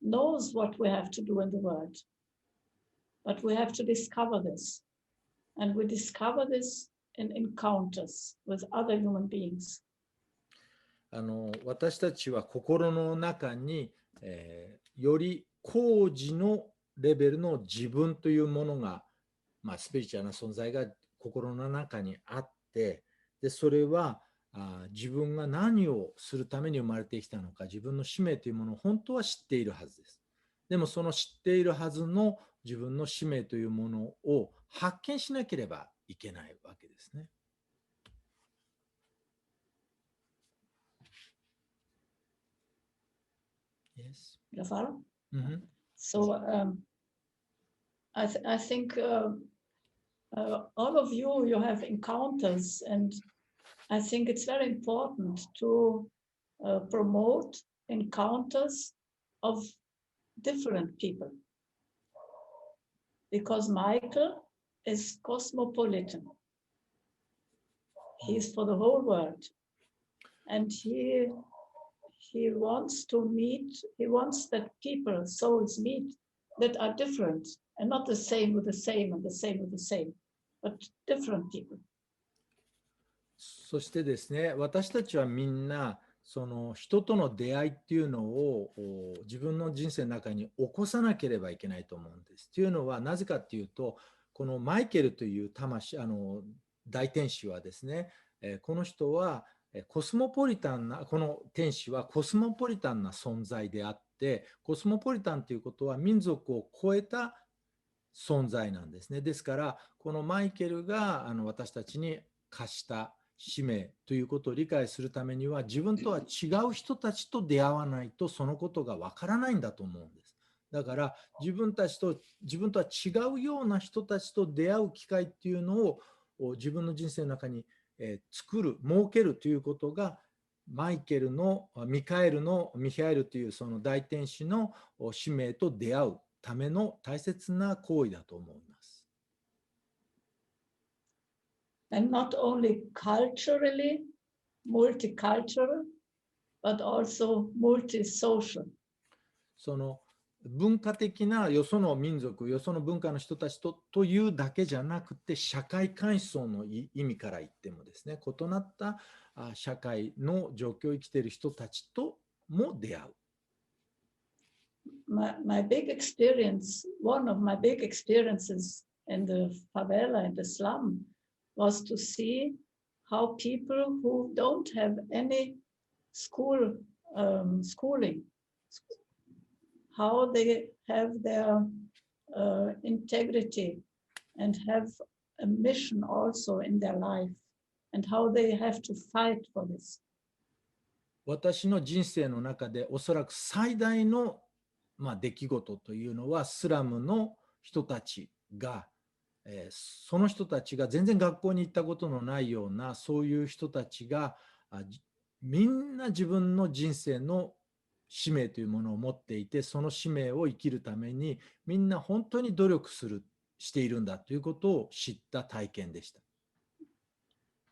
Speaker 2: knows what we have to do in the world. But we have to discover this. And we discover this in encounters with other human beings.
Speaker 7: 私たちは心の中に、より高次のレベルの自分というものが、スピリチュアルな存在が心の中にあって、でそれは自分が何をするために生まれてきたのか、自分の使命というものを本当は知っているはずです。でもその知っているはずの自分の使命というものを発見しなければいけないわけですね。Yes.
Speaker 2: You follow?
Speaker 7: Mm-hmm.
Speaker 2: So I think all of you have encounters, and I think it's very important to promote encounters of different people, because Michael is cosmopolitan. He's for the whole world, and he wants to meet, he wants that people, souls meet that are different and not the same with the same and the same with the same, but different people.
Speaker 7: そしてですね、私たちはみんなその人との出会いっていうのを自分の人生の中に起こさなければいけないと思うんです。というのはなぜかっていうと、このマイケルという魂大天使はですね、この人はこの天使はコスモポリタンな存在であって、コスモポリタンということは民族を超えた存在なんですね。ですからこのマイケルが私たちに課した使命ということを理解するためには、自分とは違う人たちと出会わないとそのことがわからないんだと思うんです。だから自分とは違うような人たちと出会う機会っていうのを自分の人生の中に設けるということが、ミハエルというその大天使の使命と出会うための大切な行為だと思います。
Speaker 2: And not only culturally, multicultural, but also multisocial.
Speaker 7: その文化的なよその民族、よその文化の人たちというだけじゃなくて、社会階層の意味から言ってもですね、異なった社会の状況を生きている人たちとも出会う。
Speaker 2: My big experience, one of my big experiences in the favela, in the slum, was to see how people who don't have any schooling, how they have their integrity and have a mission also in their life, and how they have to fight for this.
Speaker 7: 私の人生の中でおそらく最大の出来事というのは、スラムの人たちが、その人たちが全然学校に行ったことのないような、そういう人たちがみんな自分の人生の使命というものを持っていて、その使命を生きるためにみんな本当に努力しているんだということを知った体験でした。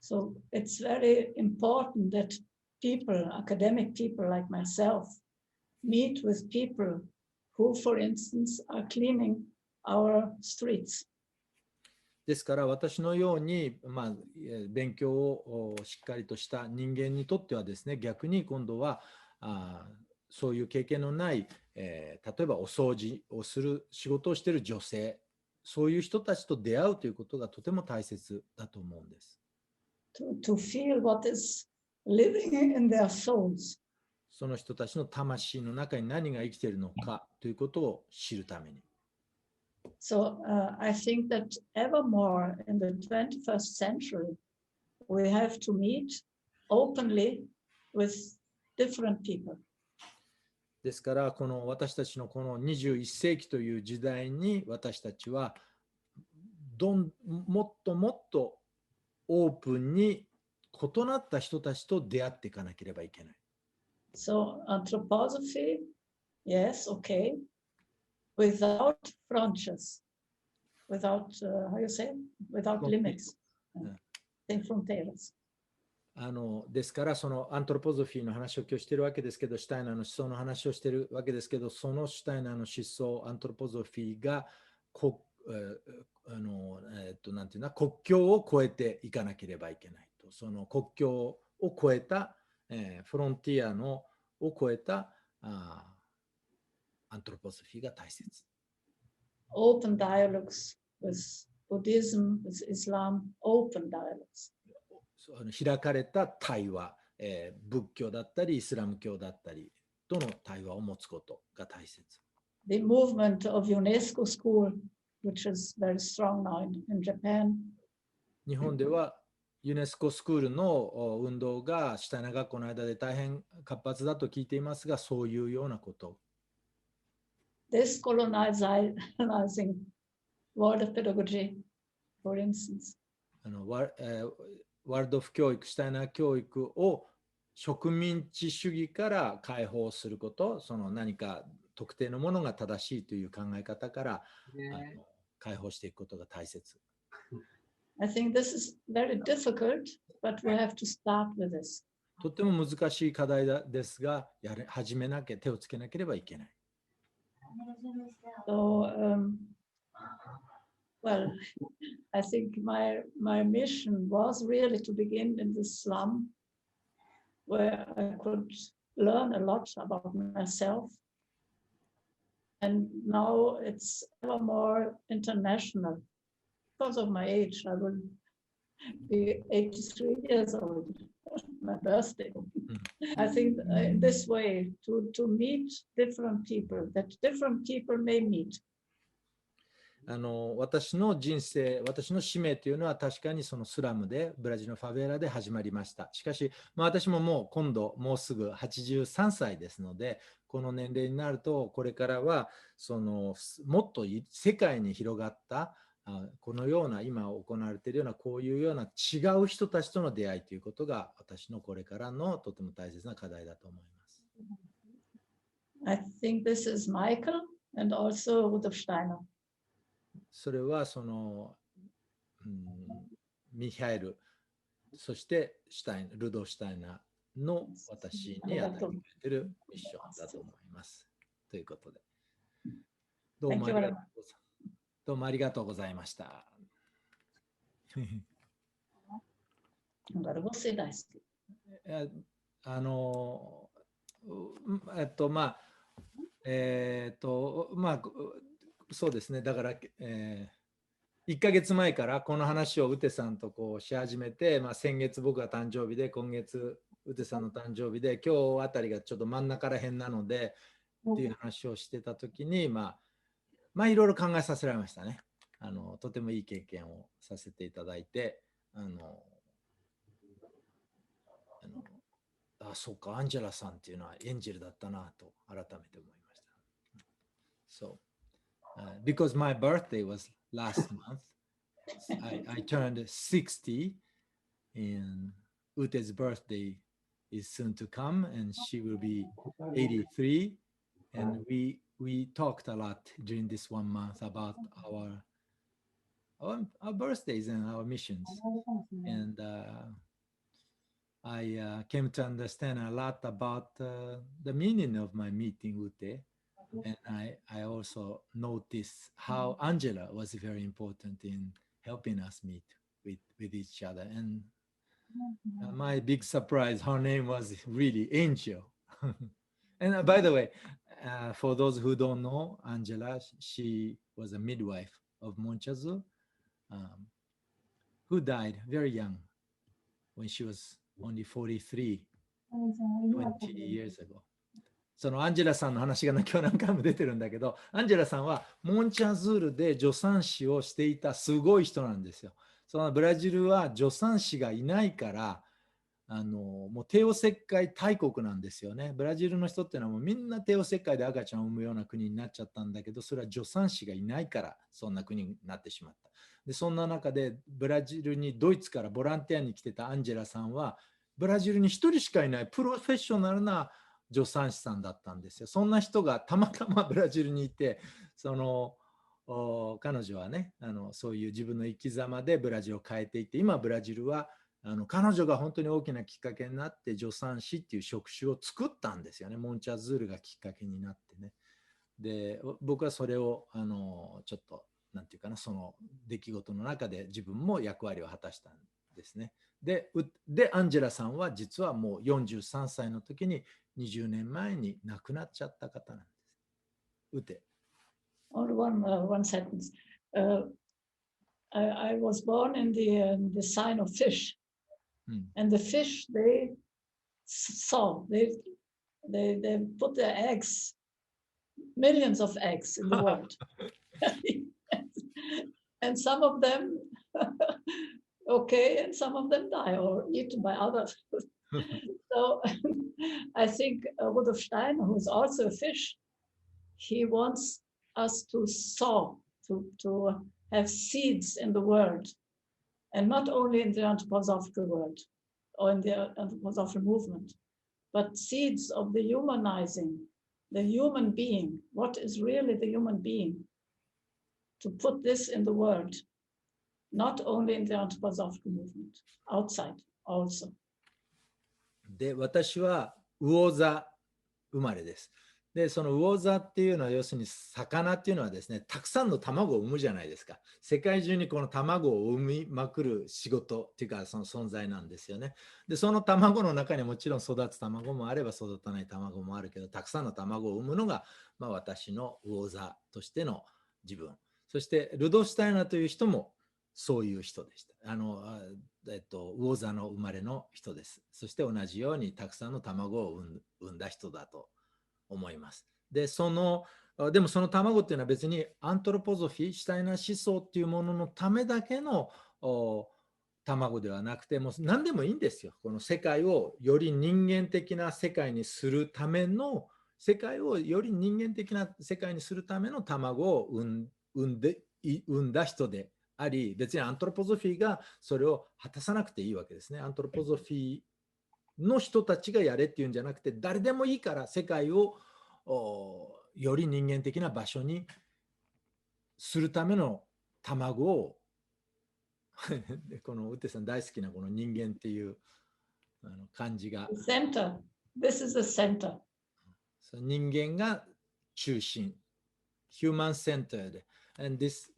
Speaker 2: So it's very important that people, academic people like myself, meet with people who, for instance, are cleaning our streets.
Speaker 7: ですから私のように、勉強をしっかりとした人間にとってはですね、逆に今度はそういう経験のない、例えばお掃除をする仕事をしている女性、そういう人たちと出会うということがとても大切だと思うんです。
Speaker 2: To feel what is living in their souls.
Speaker 7: その人たちの魂の中に何が生きているのかということを知るために。
Speaker 2: So I think that ever more in the 21st century, we have to meet openly with different people.
Speaker 7: ですから私たちのこの21世紀という時代に、私たちはもっともっとオープンに異なった人たちと出会っていかなければいけない。
Speaker 2: So anthroposophy, yes, okay, without frontiers, without, how you say, without limits, sem fronteiras.
Speaker 7: ですからそのアントロポゾフィーの話を今日しているわけですけど、シュタイナーの思想の話をしているわけですけど、そのシュタイナーの思想、アントロポゾフィーがなんていうの、国境を越えていかなければいけないと。その国境を越えた、フロンティアを越えたアントロポゾフィーが大切。
Speaker 2: Open dialogues with Buddhism, with Islam, open dialogues.
Speaker 7: 開かれた対話、仏教だったりイスラム教だったりとの対話を持つことが大切。
Speaker 2: The movement of UNESCO school, which is very strong now in Japan.
Speaker 7: 日本ではユネスコスクールの運動がシュタイナー学校の間で大変活発だと聞いていますが、そういうようなこと。
Speaker 2: Discolonizing world of pedagogy, for instance.
Speaker 7: ワールドフ教育、シュタイナー教育を植民地主義から解放すること、その何か特定のものが正しいという考え方から解放していくことが大切。
Speaker 2: I think this is very difficult, but we have to start with this.
Speaker 7: とても難しい課題ですが、始めなきゃ、手をつけなければいけない。
Speaker 2: So, well, I think my mission was really to begin in the slum, where I could learn a lot about myself. And now it's ever more international. Because of my age, I will be 83 years old, my birthday. I think in this way, to meet different people, that different people may meet.
Speaker 7: 私の人生、私の使命というのは確かにそのスラムで、ブラジルのファベーラで始まりました。しかし、私ももう今度もうすぐ83歳ですので、この年齢になるとこれからはもっと世界に広がったこのような今行われているようなこういうような違う人たちとの出会いということが私のこれからのとても大切な課題だと思います。
Speaker 2: I think this is Michael and also Rudolf Steiner.
Speaker 7: それはミハエル、そしてルドフ・シュタイナーの私に与えてくれているミッションだと思います。ということで、どうもありがとうございました。そうですね。だから、1ヶ月前からこの話をウテさんとし始めて、先月僕が誕生日で、今月ウテさんの誕生日で、今日あたりがちょっと真ん中ら辺なので、っていう話をしてたときに、いろいろ考えさせられましたね。とてもいい経験をさせていただいて、そうか、アンジェラさんっていうのはエンジェルだったなと改めて思いました。So, because my birthday was last month, I turned 60, and Ute's birthday is soon to come, and she will be 83. And we talked a lot during this 1 month about our birthdays and our missions. And I came to understand a lot about the meaning of my meeting Ute. And I also noticed how Angela was very important in helping us meet with each other. And my big surprise, her name was really Angel. And by the way, for those who don't know, Angela, she was a midwife of Monchazu, who died very young when she was only 43, 20 years ago. そのアンジェラさんの話が今日何回も出てるんだけど、アンジェラさんはモンチャズールで助産師をしていたすごい人なんですよ。そのブラジルは助産師がいないから、もう帝王切開大国なんですよね。ブラジルの人っていうのはもうみんな帝王切開で赤ちゃんを産むような国になっちゃったんだけど、それは助産師がいないからそんな国になってしまった。で、そんな中でブラジルにドイツからボランティアに来てたアンジェラさんは、ブラジルに一人しかいないプロフェッショナルな助産師さんだったんですよ。そんな人がたまたまブラジルにいて、彼女はね、そういう自分の生き様でブラジルを変えていって、今ブラジルは彼女が本当に大きなきっかけになって助産師っていう職種を作ったんですよね。モンチャズールがきっかけになってね。で、僕はそれをちょっとなんていうかな、その出来事の中で自分も役割を果たしたんですね。で、アンジェラさんは実はもう43歳の時に20年前に亡くなっちゃった方なんです。うて。
Speaker 2: Only one sentence. I was born in the sign of fish, and the fish they put their eggs, millions of eggs in the world, and some of them okay, and some of them die or eaten by others. So I think Rudolf Steiner, who is also a fish, he wants us to sow, to have seeds in the world, and not only in the anthroposophical world or in the anthroposophical movement, but seeds of the humanizing, the human being. What is really the human being? To put this in the world, not only in the anthroposophical movement, outside also.
Speaker 7: で、私は魚座生まれです。で、その魚座っていうのは要するに魚っていうのはですね、たくさんの卵を産むじゃないですか。世界中にこの卵を産みまくる仕事っていうかその存在なんですよね。で、その卵の中にもちろん育つ卵もあれば育たない卵もあるけど、たくさんの卵を産むのが、私の魚座としての自分。そしてルドシュタイナーという人もそういう人でした。魚座の生まれの人です。そして同じようにたくさんの卵を産んだ人だと思います。でもその卵っていうのは別にアントロポゾフィー、シュタイナー思想っていうもののためだけの卵ではなくて、もう何でもいいんですよ。この世界をより人間的な世界にするための、世界をより人間的な世界にするための卵を産んだ人であり、別にアントロポゾフィーがそれを果たさなくていいわけですね。アントロポゾフィーの人たちがやれっていうんじゃなくて、誰でもいいから世界をより人間的な場所にするための卵をこのウテさん大好きなこの人間っていう漢字が
Speaker 2: Center. This is the center.
Speaker 7: 人間が中心 human centered, and these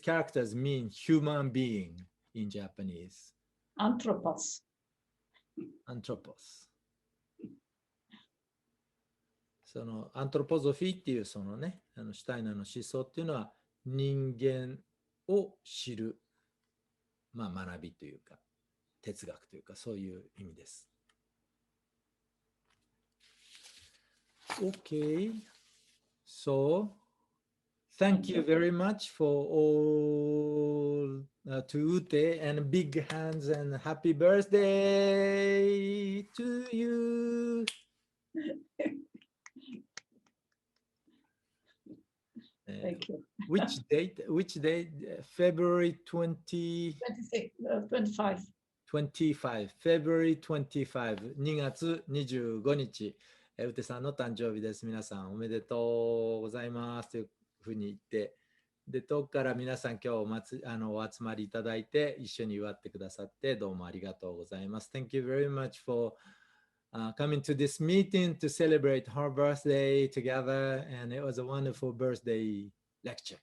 Speaker 7: characters mean human being in Japanese.
Speaker 2: Anthropos.
Speaker 7: Anthropos. そのアントロポゾフィーっていうそのね、シュタイナーの思想っていうのは人間を知る、学びというか哲学というかそういう意味です。Okay, so thank you very much for all to Ute, and big hands and happy birthday to you.
Speaker 2: Thank you.
Speaker 7: Which date? Which date? February 20.
Speaker 2: 25.
Speaker 7: 25 February 25 2月25日、うてさんの誕生日です。皆さんおめでとうございますというふうに言って、で遠くから皆さん今日お集まりいただいて一緒に祝ってくださってどうもありがとうございます。Thank you very much for coming to this meeting to celebrate her birthday together, and it was a wonderful birthday lecture.